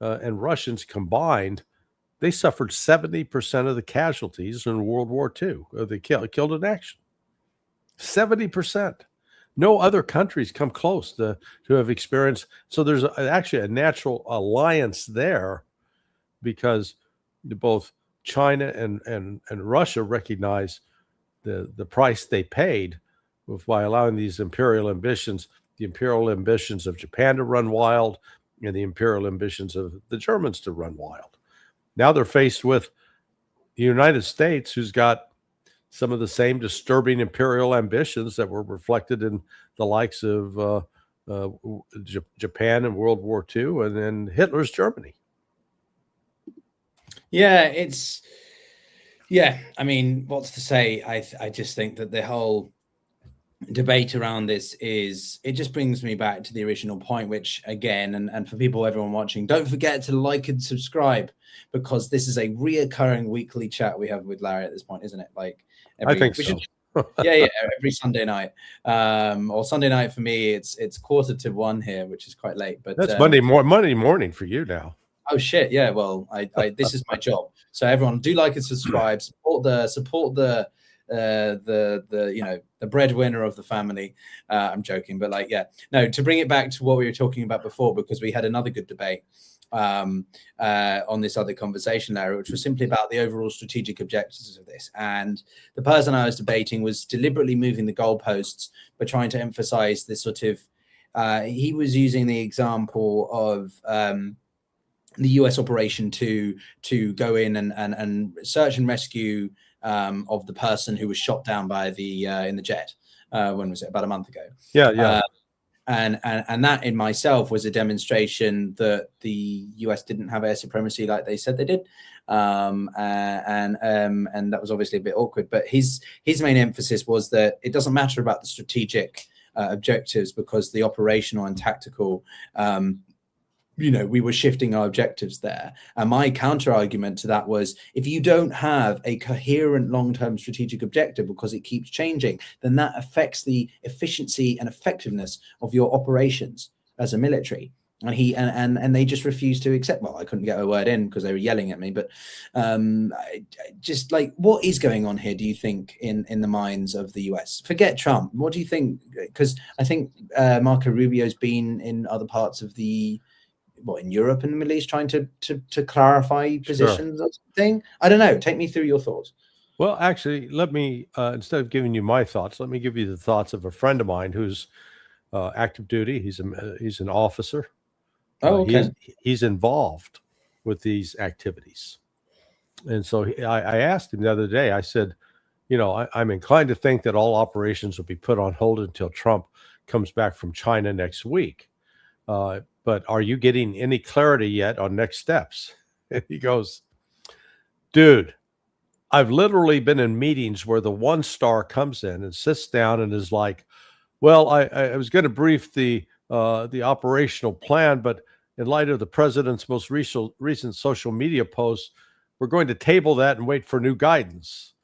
and Russians combined, they suffered 70% of the casualties in World War II. They killed in action. 70%. No other countries come close to have experienced. So there's actually a natural alliance there, because both China and Russia recognize the price they paid by allowing these imperial ambitions, the imperial ambitions of Japan to run wild, and the imperial ambitions of the Germans to run wild. Now they're faced with the United States, who's got some of the same disturbing imperial ambitions that were reflected in the likes of Japan in World War II and then Hitler's Germany. I mean, what's to say? I just think that the whole debate around this it just brings me back to the original point, which again, and for everyone watching, don't forget to like and subscribe, because this is a reoccurring weekly chat we have with Larry at this point, isn't it? Like, I think so. Every Sunday night, or Sunday night for me, it's 1:45 here, which is quite late. But that's Monday morning for you now. Oh shit! Yeah, well, I this is my job. So everyone, do like and subscribe. Support the the breadwinner of the family. I'm joking, but to bring it back to what we were talking about before, because we had another good debate on this other conversation, Larry, which was simply about the overall strategic objectives of this. And the person I was debating was deliberately moving the goalposts by trying to emphasize this sort of. He was using the example of the US operation to go in and search and rescue of the person who was shot down by the in the jet. When was it? About a month ago. Yeah. And that in myself was a demonstration that the US didn't have air supremacy like they said they did. And that was obviously a bit awkward. But his main emphasis was that it doesn't matter about the strategic objectives, because the operational and tactical we were shifting our objectives there. And my counter argument to that was, if you don't have a coherent long-term strategic objective because it keeps changing, then that affects the efficiency and effectiveness of your operations as a military. And they just refused to accept. Well, I couldn't get a word in because they were yelling at me. But just like, what is going on here, do you think, in the minds of the US? Forget Trump. What do you think? Because I think Marco Rubio's been in other parts of the in Europe and the Middle East, trying to clarify positions or something? I don't know. Take me through your thoughts. Well, actually, let me instead of giving you my thoughts, let me give you the thoughts of a friend of mine who's active duty. He's an officer. Oh, okay. He's involved with these activities, and so I asked him the other day. I said, I'm inclined to think that all operations will be put on hold until Trump comes back from China next week. But are you getting any clarity yet on next steps? And he goes, dude, I've literally been in meetings where the one star comes in and sits down and is like, well, I was going to brief the operational plan, but in light of the president's most recent social media posts, we're going to table that and wait for new guidance.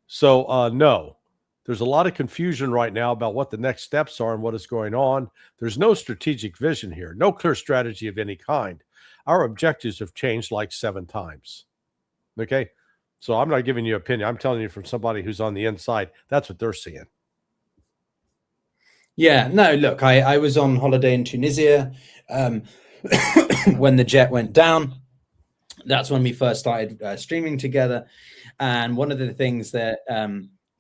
So no, there's a lot of confusion right now about what the next steps are and what is going on. There's no strategic vision here, no clear strategy of any kind. Our objectives have changed like 7 times. Okay. So I'm not giving you opinion. I'm telling you from somebody who's on the inside. That's what they're seeing. Yeah, no, look, I was on holiday in Tunisia when the jet went down. That's when we first started streaming together. And one of the things that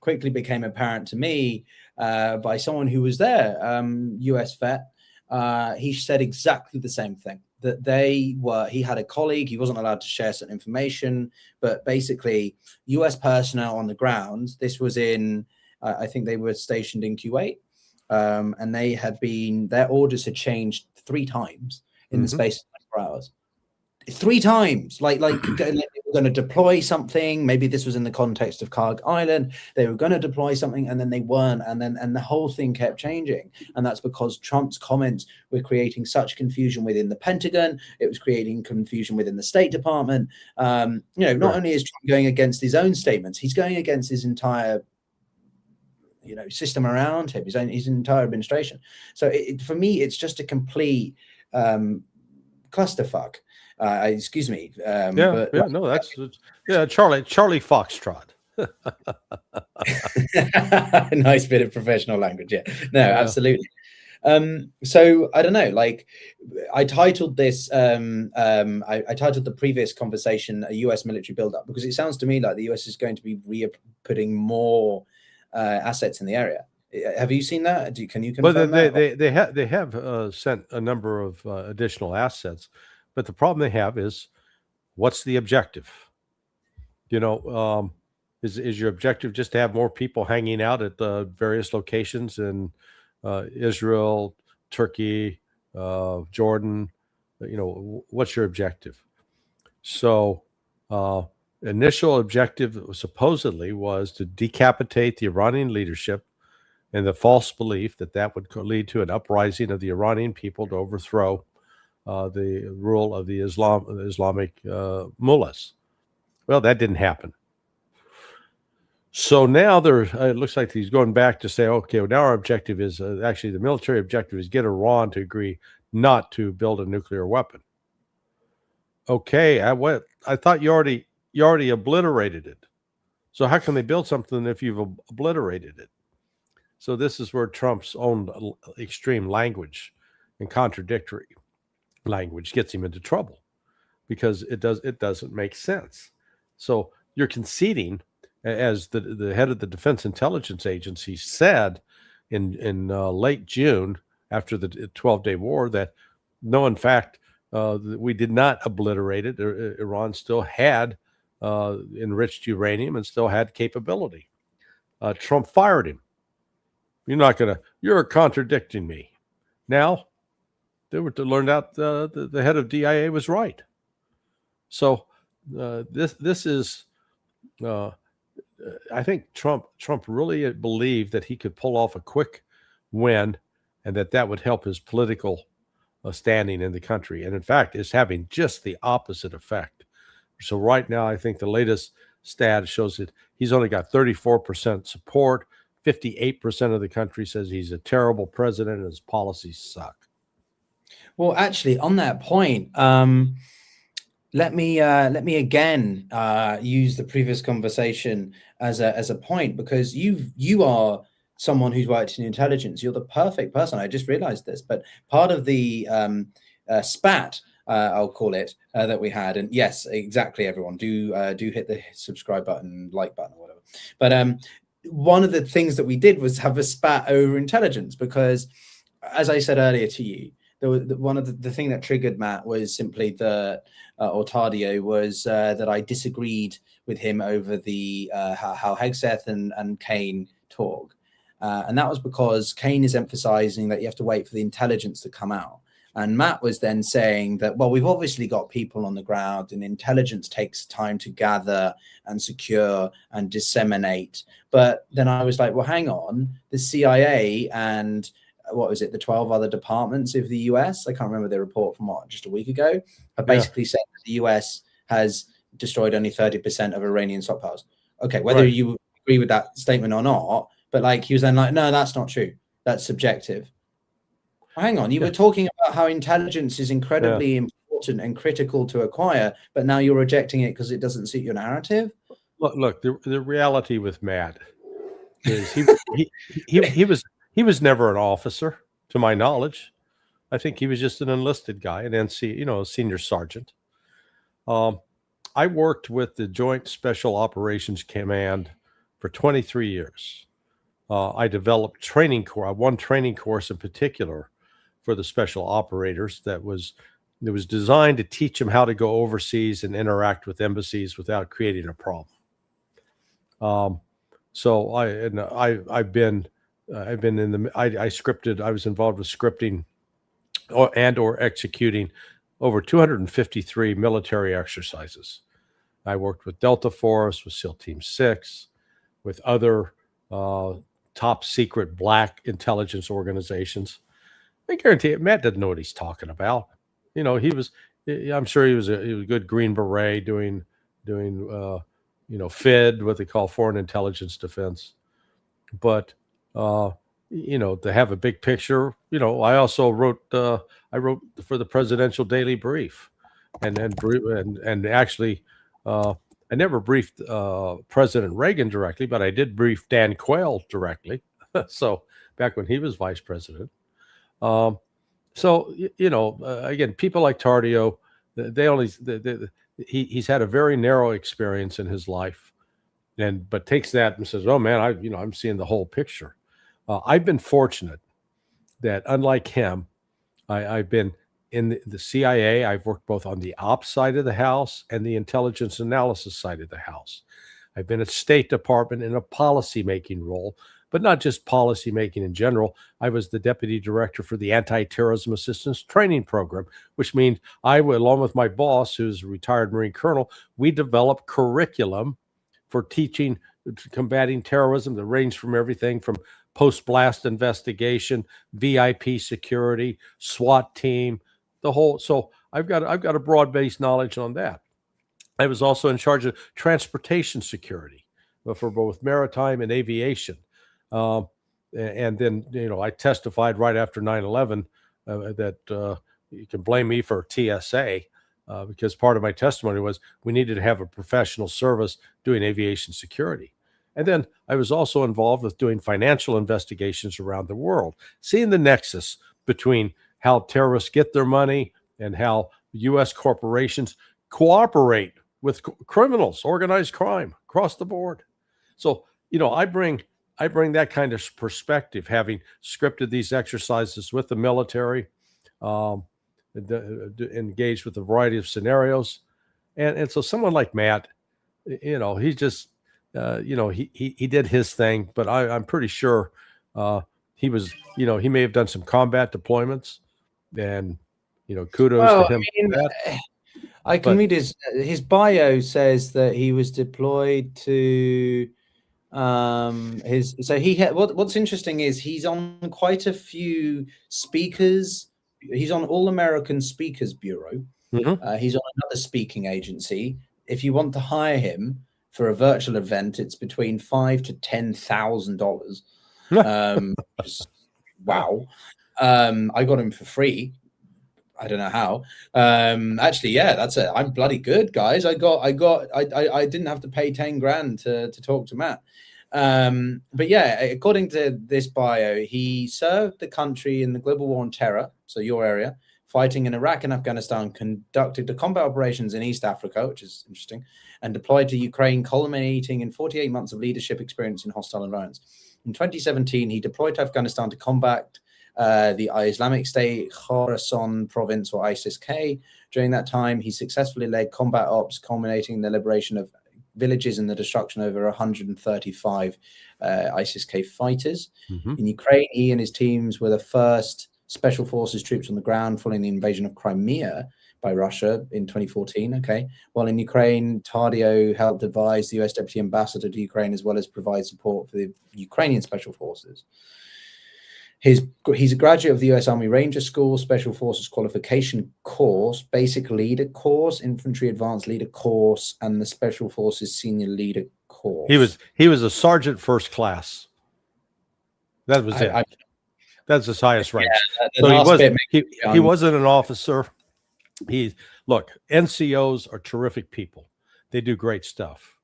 quickly became apparent to me by someone who was there, US vet, he said exactly the same thing. That he had a colleague, he wasn't allowed to share certain information, but basically US personnel on the ground, this was in, I think they were stationed in Kuwait, and their orders had changed 3 times in the space of 24 hours. 3 times, like they were going to deploy something. Maybe this was in the context of Karg Island. They were going to deploy something, and then they weren't, and the whole thing kept changing. And that's because Trump's comments were creating such confusion within the Pentagon. It was creating confusion within the State Department. Not only is Trump going against his own statements, he's going against his entire system around him, his entire administration. So for me, it's just a complete clusterfuck. Excuse me. Charlie Foxtrot. Nice bit of professional language. Yeah, no, absolutely. So I don't know, like I titled this, I titled the previous conversation a US military buildup, because it sounds to me like the US is going to be putting more assets in the area. Have you seen that? Can you confirm that? They have sent a number of additional assets, but the problem they have is, what's the objective? Is your objective just to have more people hanging out at the various locations in Israel, Turkey, Jordan? What's your objective? So initial objective supposedly was to decapitate the Iranian leadership, and the false belief that would lead to an uprising of the Iranian people to overthrow the rule of the Islamic mullahs. Well, that didn't happen. So now it looks like he's going back to say, okay, well, now our objective is actually the military objective is get Iran to agree not to build a nuclear weapon. Okay, I thought you already obliterated it. So how can they build something if you've obliterated it? So this is where Trump's own extreme language and contradictory language gets him into trouble, because it doesn't make sense. So you're conceding, as the head of the Defense Intelligence Agency said in late June after the 12-day war, that no, in fact, we did not obliterate it. Iran still had enriched uranium and still had capability. Trump fired him. You're contradicting me. Now, they were to learn out the head of DIA was right. So this is, I think Trump really believed that he could pull off a quick win, and that would help his political standing in the country. And in fact, it's having just the opposite effect. So right now, I think the latest stat shows that he's only got 34% support. 58% of the country says he's a terrible president and his policies suck. Well, actually, on that point, let me again use the previous conversation as a point, because you are someone who's worked in intelligence. You're the perfect person. I just realized this, but part of the spat, I'll call it, that we had. And yes, exactly, everyone, do hit the subscribe button, like button, or whatever. But one of the things that we did was have a spat over intelligence, because, as I said earlier to you, one of the thing that triggered Matt was simply that, or Tadio, was that I disagreed with him over the how Hegseth and Kane talk. And that was because Kane is emphasizing that you have to wait for the intelligence to come out. And Matt was then saying that, well, we've obviously got people on the ground, and intelligence takes time to gather and secure and disseminate. But then I was like, well, hang on, the CIA and what was it, the 12 other departments of the US, I can't remember the report from just a week ago, have basically said that the US has destroyed only 30% of Iranian stockpiles. Okay, whether you agree with that statement or not, but like he was then like, no, that's not true. That's subjective. Well, hang on, you were talking about how intelligence is incredibly important and critical to acquire, but now you're rejecting it because it doesn't suit your narrative. Look, the reality with Matt is he was never an officer, to my knowledge. I think he was just an enlisted guy, an NC, a senior sergeant. I worked with the Joint Special Operations Command for 23 years. I developed one training course in particular for the special operators that was designed to teach them how to go overseas and interact with embassies without creating a problem. So I've been in the I scripted. I was involved with scripting or executing over 253 military exercises. I worked with Delta Force, with SEAL Team 6, with other top secret black intelligence organizations. I guarantee it, Matt doesn't know what he's talking about. I'm sure he was a good Green Beret doing FID, what they call Foreign Intelligence Defense. But to have a big picture, I also wrote for the Presidential Daily Brief, and actually I never briefed President Reagan directly, but I did brief Dan Quayle directly. So back when he was vice president. Again, people like Tadio, he's had a very narrow experience in his life, but takes that and says, "Oh man, I'm seeing the whole picture." I've been fortunate that, unlike him, I've been in the CIA. I've worked both on the ops side of the house and the intelligence analysis side of the house. I've been at State Department in a policy-making role, but not just policy-making in general. I was the deputy director for the Anti-Terrorism Assistance Training Program, which means along with my boss, who's a retired Marine colonel, we developed curriculum for teaching, combating terrorism that ranged from everything from post-blast investigation, VIP security, SWAT team, the whole. So I've got a broad-based knowledge on that. I was also in charge of transportation security for both maritime and aviation. And then, I testified right after 9/11 that you can blame me for TSA because part of my testimony was we needed to have a professional service doing aviation security. And then I was also involved with doing financial investigations around the world, seeing the nexus between how terrorists get their money and how U.S. corporations cooperate with criminals, organized crime across the board. So, I bring that kind of perspective, having scripted these exercises with the military, engaged with a variety of scenarios. And so someone like Matt, he just, he did his thing, but I'm pretty sure he was, he may have done some combat deployments, and, kudos to him. I can read his bio says that he was deployed to what's interesting is he's on quite a few speakers. He's on All American Speakers Bureau. Mm-hmm. He's on another speaking agency. If you want to hire him for a virtual event, it's between $5,000 to $10,000. Wow. I got him for free. I don't know how. Actually, yeah, that's it. I'm bloody good, guys. I didn't have to pay 10 grand to talk to Matt. But yeah, according to this bio, he served the country in the global war on terror, so your area, fighting in Iraq and Afghanistan, conducted the combat operations in East Africa, which is interesting, and deployed to Ukraine, culminating in 48 months of leadership experience in hostile environments. In 2017, he deployed to Afghanistan to combat the Islamic State Khorasan province, or ISIS-K. During that time, he successfully led combat ops, culminating in the liberation of villages and the destruction of over 135 ISIS-K fighters. In Ukraine, he and his teams were the first special forces troops on the ground following the invasion of Crimea by Russia in 2014. Okay. While in Ukraine, Tadio helped advise the US Deputy Ambassador to Ukraine, as well as provide support for the Ukrainian special forces. He's a graduate of the US Army Ranger School, Special Forces Qualification Course, Basic Leader Course, Infantry Advanced Leader Course, and the Special Forces Senior Leader Course. He was a sergeant first class. That was it. That's his highest rank. So he wasn't an officer. Look, NCOs are terrific people. They do great stuff.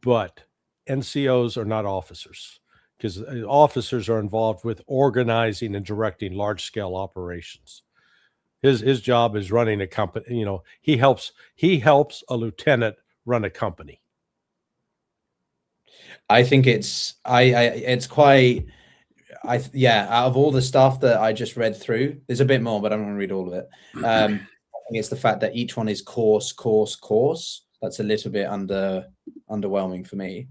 But NCOs are not officers, because officers are involved with organizing and directing large-scale operations. His job is running a company. You know, he helps a lieutenant run a company. I think it's quite. Out of all the stuff that I just read through, there's a bit more, but I'm not going to read all of it. I think it's the fact that each one is course. That's a little bit underwhelming for me.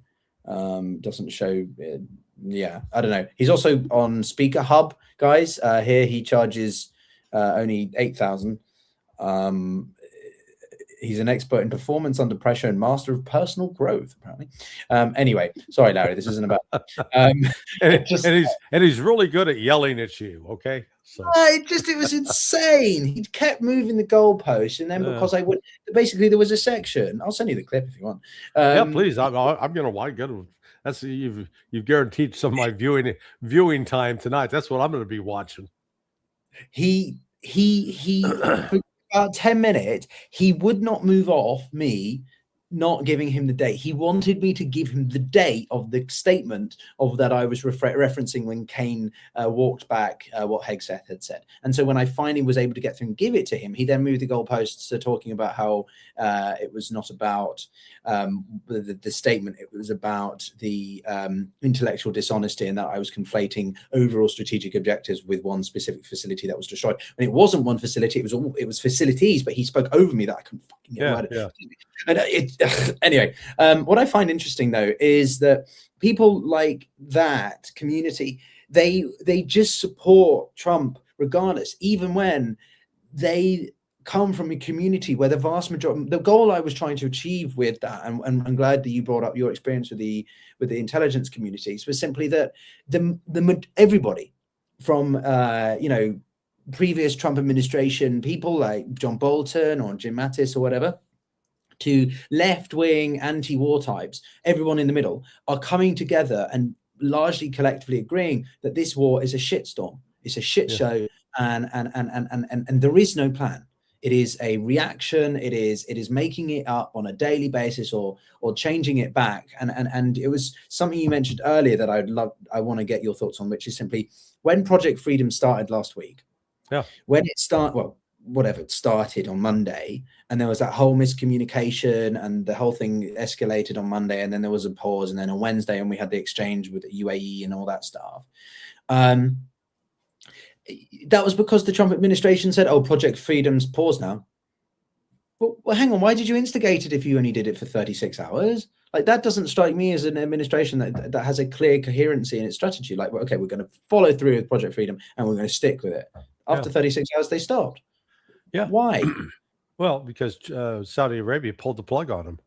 Doesn't show. I don't know. He's also on Speaker Hub, guys. Here he charges only 8,000. He's an expert in performance under pressure and master of personal growth, apparently. Anyway, sorry, Larry, this isn't about. And he's really good at yelling at you. Okay, so it was insane. He kept moving the goalposts, and then because I would basically there was a section. I'll send you the clip if you want. Yeah, please. I'm gonna. That's you've guaranteed some of my viewing time tonight. That's what I'm going to be watching. He for about 10 minutes, he would not move off me not giving him the date. He wanted me to give him the date of the statement of that I was referencing when Kane walked back what Hegseth had said. And so when I finally was able to get through and give it to him, he then moved the goalposts to talking about how it was not about the statement. It was about the intellectual dishonesty, and that I was conflating overall strategic objectives with one specific facility that was destroyed. And it wasn't one facility; it was facilities. But he spoke over me that I couldn't fucking get a word. And anyway, what I find interesting though is that people like that community, they just support Trump regardless, even when they come from a community where the vast majority, the goal I was trying to achieve with that, and I'm glad that you brought up your experience with the intelligence communities, was simply that everybody from previous Trump administration, people like John Bolton or Jim Mattis or whatever, to left-wing anti-war types, everyone in the middle are coming together and largely collectively agreeing that this war is a shitstorm. It's a shit show, and there is no plan. It is a reaction. It is making it up on a daily basis or changing it back. And it was something you mentioned earlier that I want to get your thoughts on, which is simply when Project Freedom started last week. Yeah. When it started on Monday, and there was that whole miscommunication, and the whole thing escalated on Monday, and then there was a pause, and then on Wednesday, and we had the exchange with the UAE and all that stuff. That was because the Trump administration said, "Oh, Project Freedom's paused now." Well, hang on. Why did you instigate it if you only did it for 36 hours? Like, that doesn't strike me as an administration that has a clear coherency in its strategy. Like, okay, we're going to follow through with Project Freedom, and we're going to stick with it. After 36 hours, they stopped. Yeah. Why? Well, because Saudi Arabia pulled the plug on them.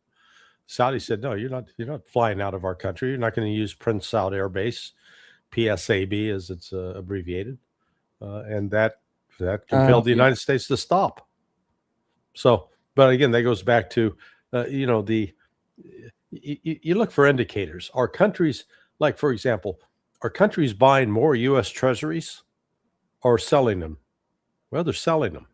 Saudi said, "No, you're not flying out of our country. You're not going to use Prince Saud Air Base, PSAB as it's abbreviated," and that compelled the United States to stop. So, but again, that goes back to you look for indicators. Are countries, like for example, are countries buying more U.S. treasuries or selling them? Well, they're selling them.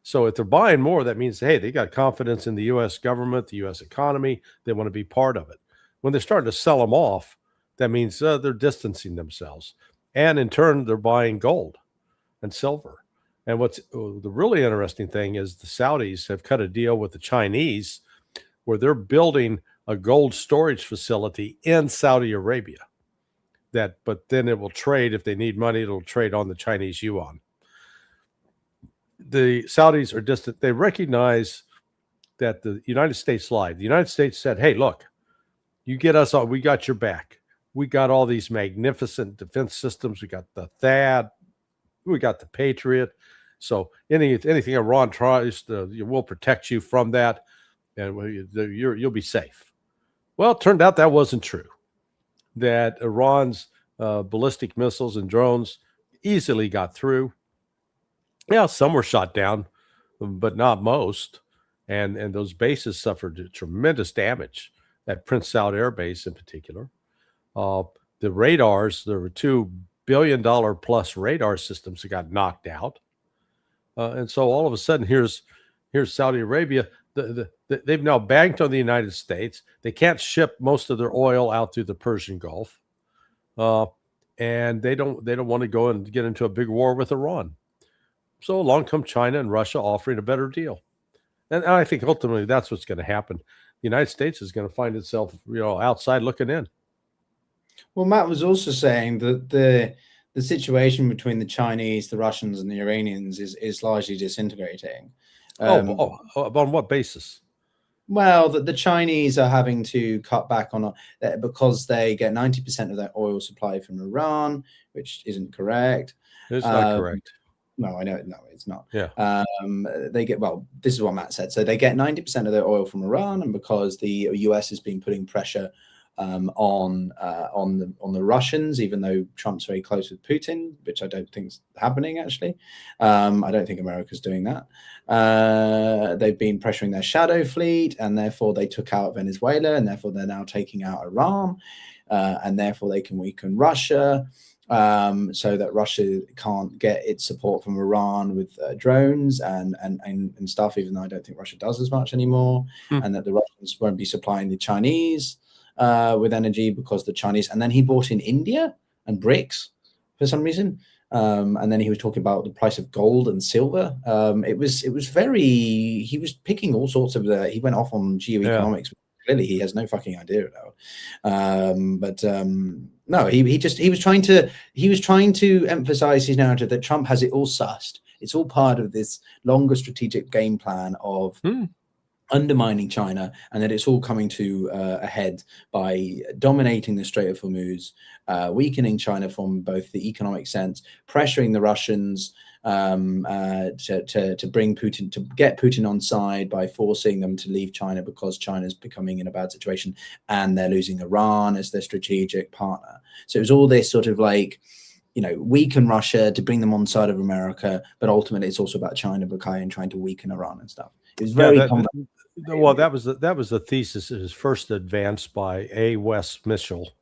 So if they're buying more, that means, hey, they got confidence in the U.S. government, the U.S. economy. They want to be part of it. When they're starting to sell them off, that means they're distancing themselves. And in turn, they're buying gold and silver. And what's the really interesting thing is the Saudis have cut a deal with the Chinese where they're building a gold storage facility in Saudi Arabia. But then it will trade if they need money. It'll trade on the Chinese yuan. The Saudis are distant. They recognize that the United States lied. The United States said, "Hey, look, you get us all. We got your back. We got all these magnificent defense systems. We got the THAAD. We got the Patriot. So anything Iran tries, we'll protect you from that, and you'll be safe." Well, it turned out that wasn't true. That Iran's ballistic missiles and drones easily got through. Yeah, some were shot down, but not most. And those bases suffered tremendous damage, at Prince Saud Air Base in particular. The radars, there were $2 billion plus radar systems that got knocked out. And so all of a sudden, here's Saudi Arabia. They've now banked on the United States. They can't ship most of their oil out through the Persian Gulf, and they don't want to go and get into a big war with Iran. So along come China and Russia offering a better deal, and I think ultimately that's what's going to happen. The United States is going to find itself, outside looking in. Well, Matt was also saying that the situation between the Chinese, the Russians, and the Iranians is largely disintegrating. On what basis? Well, that the Chinese are having to cut back on because they get 90% of their oil supply from Iran, which isn't correct. It's not correct. No, I know. No, it's not. Yeah. This is what Matt said. So they get 90% of their oil from Iran, and because the US has been putting pressure on the Russians, even though Trump's very close with Putin, which I don't think is happening, actually. I don't think America's doing that. They've been pressuring their shadow fleet, and therefore they took out Venezuela, and therefore they're now taking out Iran, and therefore they can weaken Russia, so that Russia can't get its support from Iran with drones and stuff, even though I don't think Russia does as much anymore, and that the Russians won't be supplying the Chinese with energy because the Chinese, and then he bought in India and BRICS for some reason, and then he was talking about the price of gold and silver. It was he was picking all sorts of he went off on geoeconomics. Yeah. Clearly he has no fucking idea about. No, he was trying to emphasize his narrative that Trump has it all sussed. It's all part of this longer strategic game plan of undermining China, and that it's all coming to a head by dominating the Strait of Hormuz, weakening China from both the economic sense, pressuring the Russians to bring Putin, to get Putin on side by forcing them to leave China because China's becoming in a bad situation, and they're losing Iran as their strategic partner. So it was all this sort of weaken Russia to bring them on side of America, but ultimately it's also about China and trying to weaken Iran and stuff. It was very that was the thesis that was first advanced by Aaron West Mitchell.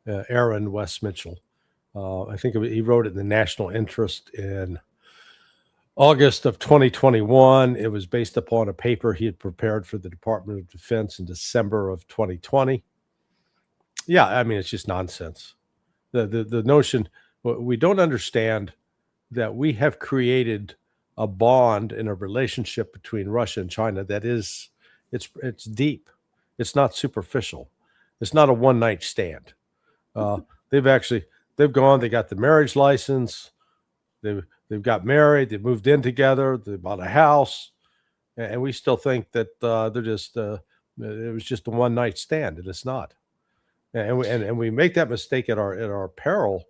I think he wrote it in the National Interest in August of 2021. It was based upon a paper he had prepared for the Department of Defense in December of 2020. Yeah, I mean, it's just nonsense. The notion, we don't understand that we have created a bond in a relationship between Russia and China that is, it's deep. It's not superficial. It's not a one-night stand. They've gone, they got the marriage license. They've got married. They moved in together. They bought a house, and we still think that it was just a one-night stand, and it's not. And we make that mistake at our peril.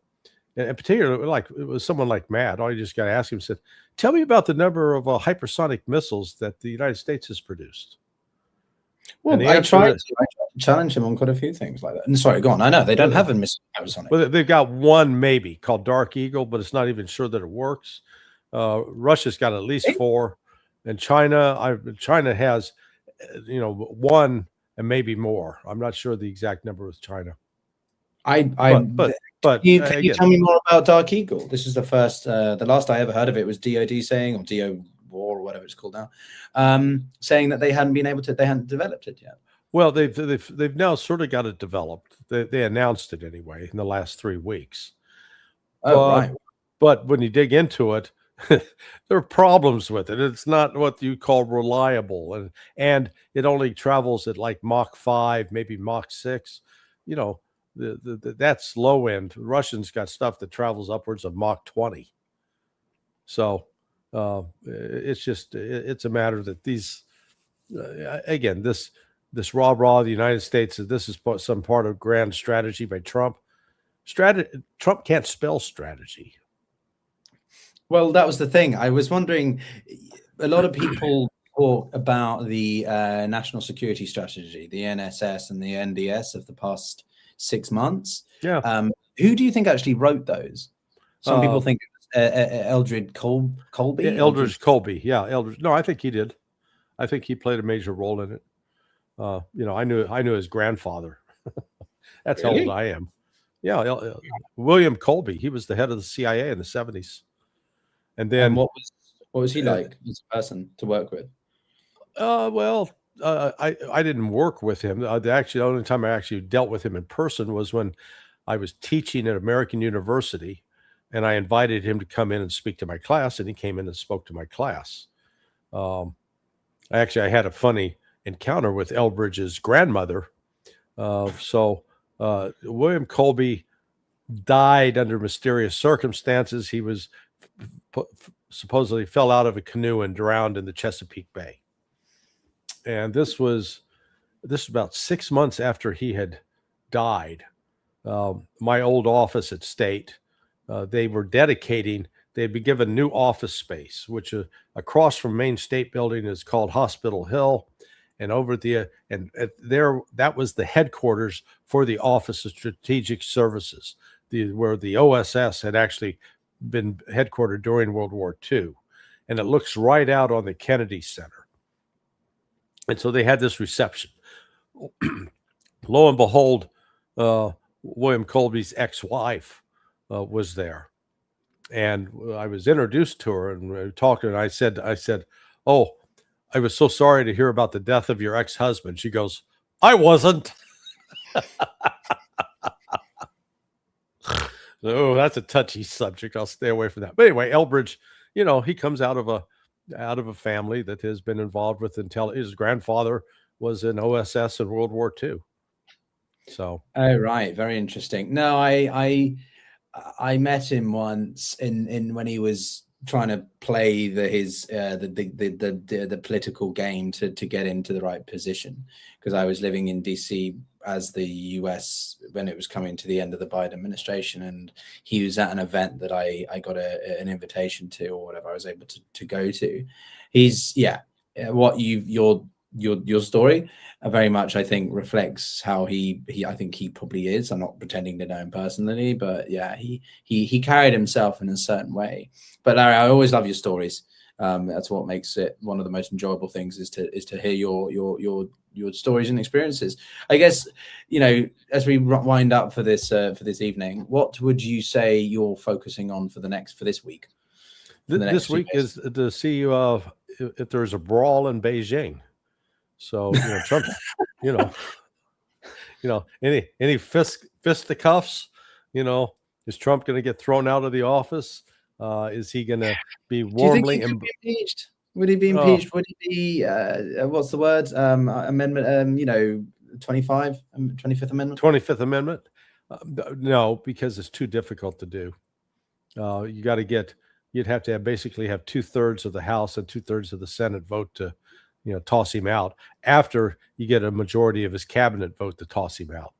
And particularly, like it was someone like Matt, all you just got to ask him, said, "Tell me about the number of hypersonic missiles that the United States has produced." Well, I tried to challenge him on quite a few things like that. And sorry, go on. I know they don't have a missile hypersonic. Well, they've got one maybe called Dark Eagle, but it's not even sure that it works. Russia's got at least 4, and China has, one and maybe more. I'm not sure the exact number with China. But can you tell me more about Dark Eagle? This is the last I ever heard of it was DoD saying, or DO War or whatever it's called now, saying that they hadn't developed it yet. Well, they've now sort of got it developed. They announced it anyway in the last 3 weeks. Oh, right. But when you dig into it, there are problems with it. It's not what you call reliable, and it only travels at like Mach 5, maybe Mach 6. You know, that's low end. Russians got stuff that travels upwards of Mach 20. So it's a matter that these again this rah-rah the United States, this is some part of grand strategy by Trump. Trump can't spell strategy. Well, that was the thing. I was wondering, a lot of people talk about the national security strategy, the NSS and the NDS of the past 6 months. Yeah. Who do you think actually wrote those? Some people think Eldred Colby. Eldridge Colby. Yeah, Eldridge. No, I think he did. I think he played a major role in it. You know, I knew his grandfather. That's Really? how old I am. Yeah, William Colby. He was the head of the CIA in the 70s. And then what was he like as a person to work with? Well, I didn't work with him. The only time I actually dealt with him in person was when I was teaching at American University, and I invited him to come in and speak to my class, and he came in and spoke to my class. I had a funny encounter with Elbridge's grandmother. William Colby died under mysterious circumstances. He was supposedly fell out of a canoe and drowned in the Chesapeake Bay. And this was about 6 months after he had died. My old office at State, they were dedicating. They'd been given new office space, which across from Main State Building is called Hospital Hill, and over there that was the headquarters for the Office of Strategic Services, where the OSS had actually been headquartered during World War II, and it looks right out on the Kennedy Center. And so they had this reception. Lo and behold, William Colby's ex-wife was there, and I was introduced to her, and we were talking, and I said, "Oh, I was so sorry to hear about the death of your ex-husband." She goes, "I wasn't." Oh, that's a touchy subject. I'll stay away from that. But anyway, Elbridge, you know, he comes out of a family that has been involved with intelligence. His grandfather was in OSS in World War II. So, oh right, very interesting. No, I met him once in when he was trying to play the political game to get into the right position, because I was living in DC as the US when it was coming to the end of the Biden administration, and he was at an event that I got an invitation to, or whatever, I was able to go to. He's what your story very much, I think, reflects how he I think he probably is. I'm not pretending to know him personally, but yeah, he carried himself in a certain way. But Larry, I always love your stories. That's what makes it one of the most enjoyable things, is to hear your stories and experiences. I guess, you know, as we wind up for this evening, what would you say you're focusing on for this week? This week is to see if there's a brawl in Beijing. So, you know, Trump, you know, any fisticuffs, you know, is Trump going to get thrown out of the office? Is he going to be warmly be impeached? Would he be impeached? Would he be what's the word? Amendment? You know, 25th Amendment. 25th Amendment? No, because it's too difficult to do. You'd have to basically have 2/3 of the House and 2/3 of the Senate vote to, you know, toss him out, after you get a majority of his cabinet vote to toss him out.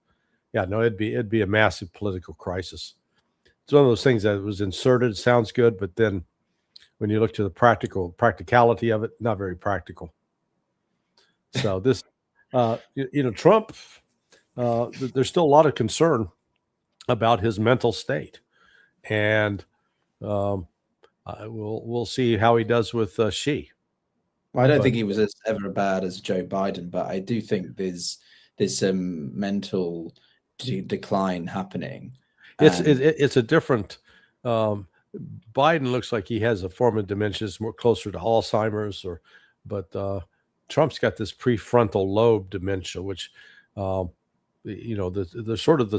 Yeah, no, it'd be a massive political crisis. It's one of those things that was inserted, sounds good, but then when you look to the practicality of it, not very practical. So this, you know, Trump, there's still a lot of concern about his mental state, and we'll see how he does with Xi. Well, I don't think he was ever as bad as Joe Biden, but I do think there's some mental decline happening. It's a different. Biden looks like he has a form of dementia, it's more closer to Alzheimer's, but Trump's got this prefrontal lobe dementia, which, you know, the sort of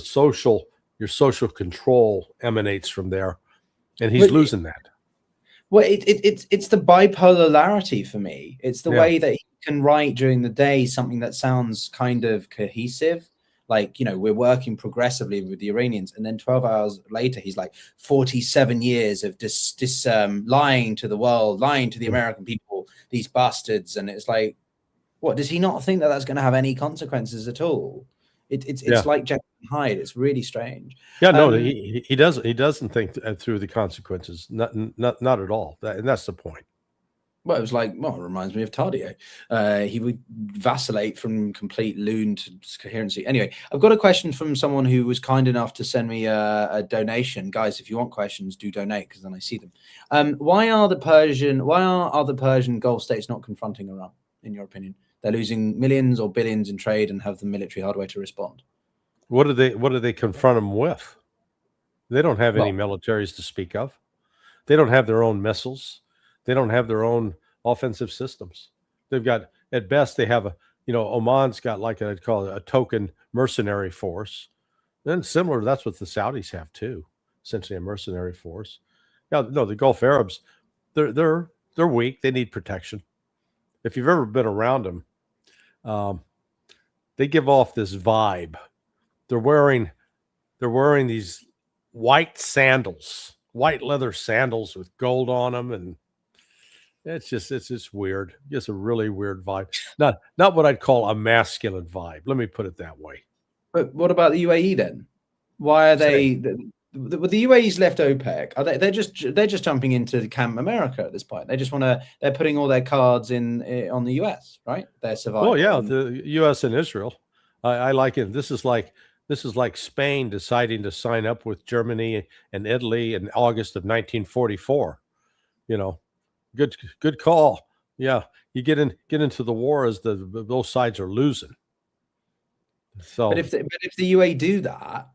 your social control emanates from there, and he's losing that. Well, it's the bipolarity for me. It's the Yeah. way that he can write during the day something that sounds kind of cohesive. Like, we're working progressively with the Iranians. And then 12 hours later, he's like 47 years of lying to the world, lying to the American people, these bastards. And it's like, what, does he not think that that's going to have any consequences at all? It's like Jekyll and Hyde. It's really strange. Yeah, no, he doesn't think through the consequences. Not at all. And that's the point. Well, it was like, it reminds me of Tardio. He would vacillate from complete loon to coherency. Anyway, I've got a question from someone who was kind enough to send me a donation. Guys, if you want questions, do donate, because then I see them. Why are other Persian Gulf states not confronting Iran, in your opinion? They're losing millions or billions in trade and have the military hardware to respond. What do they confront them with? They don't have any militaries to speak of. They don't have their own missiles. They don't have their own offensive systems. They've got, at best, they have Oman's got like I'd call it a token mercenary force. Then similar, that's what the Saudis have too, essentially a mercenary force. Now, no, the Gulf Arabs, they're weak. They need protection. If you've ever been around them, they give off this vibe. They're wearing these white sandals, white leather sandals with gold on them, and it's just weird. Just a really weird vibe. Not what I'd call a masculine vibe. Let me put it that way. But what about the UAE then? Why are they? The UAE's left OPEC. Are they're just jumping into Camp America at this point? They just they're putting all their cards on the US, right? They're surviving. Well, yeah, the US and Israel. I like it. This is like Spain deciding to sign up with Germany and Italy in August of 1944. Good call. Yeah, you get into the war as both sides are losing. So, but if the UAE do that,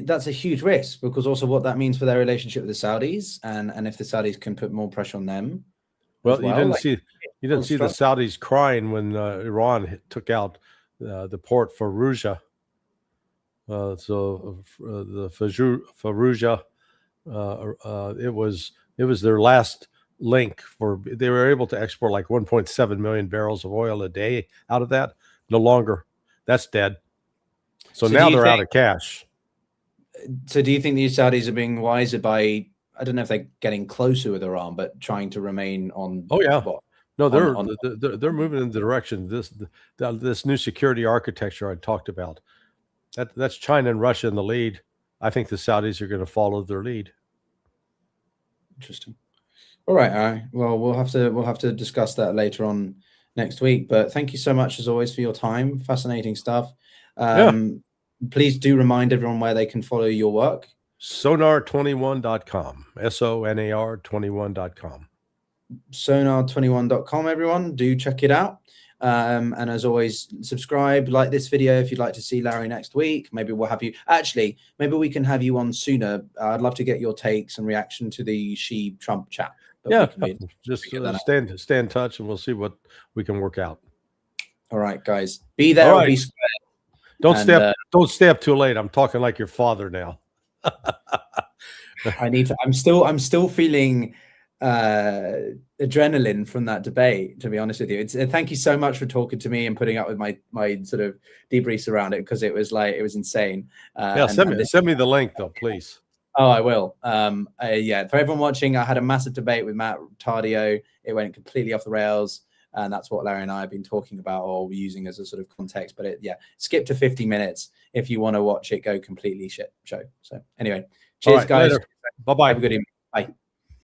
that's a huge risk, because also what that means for their relationship with the Saudis, and if the Saudis can put more pressure on them. Well, you didn't see the Saudis crying when Iran took out the port for Fallujah. So the Fallujah, it was their last link they were able to export like 1.7 million barrels of oil a day out of that. No longer, that's dead. So now they're out of cash. So do you think these Saudis are being wiser by, I don't know if they're getting closer with Iran, but trying to remain on? Oh yeah, no, they're moving in the direction this new security architecture I talked about. That's China and Russia in the lead. I think the Saudis are going to follow their lead. Interesting. All right. Well, we'll have to discuss that later on next week. But thank you so much as always for your time. Fascinating stuff. Please do remind everyone where they can follow your work. Sonar21.com. SONAR21.com. Sonar21.com. Everyone, do check it out. And as always, subscribe, like this video if you'd like to see Larry next week. Maybe we'll have you. Actually, maybe we can have you on sooner. I'd love to get your takes and reaction to the Xi-Trump chat. Just stay in touch, and we'll see what we can work out. All right, guys. Be there or be square. Don't stay up too late. I'm talking like your father now. I'm still feeling adrenaline from that debate, to be honest with you. Thank you so much for talking to me and putting up with my sort of debriefs around it, because it was insane. Send me the link though, please. Oh, I will. For everyone watching, I had a massive debate with Matt Tardio. It went completely off the rails, and that's what Larry and I have been talking about, or using as a sort of context. But skip to 50 minutes if you want to watch it go completely shit show. So anyway, cheers, guys. Bye bye. Have a good evening. Bye.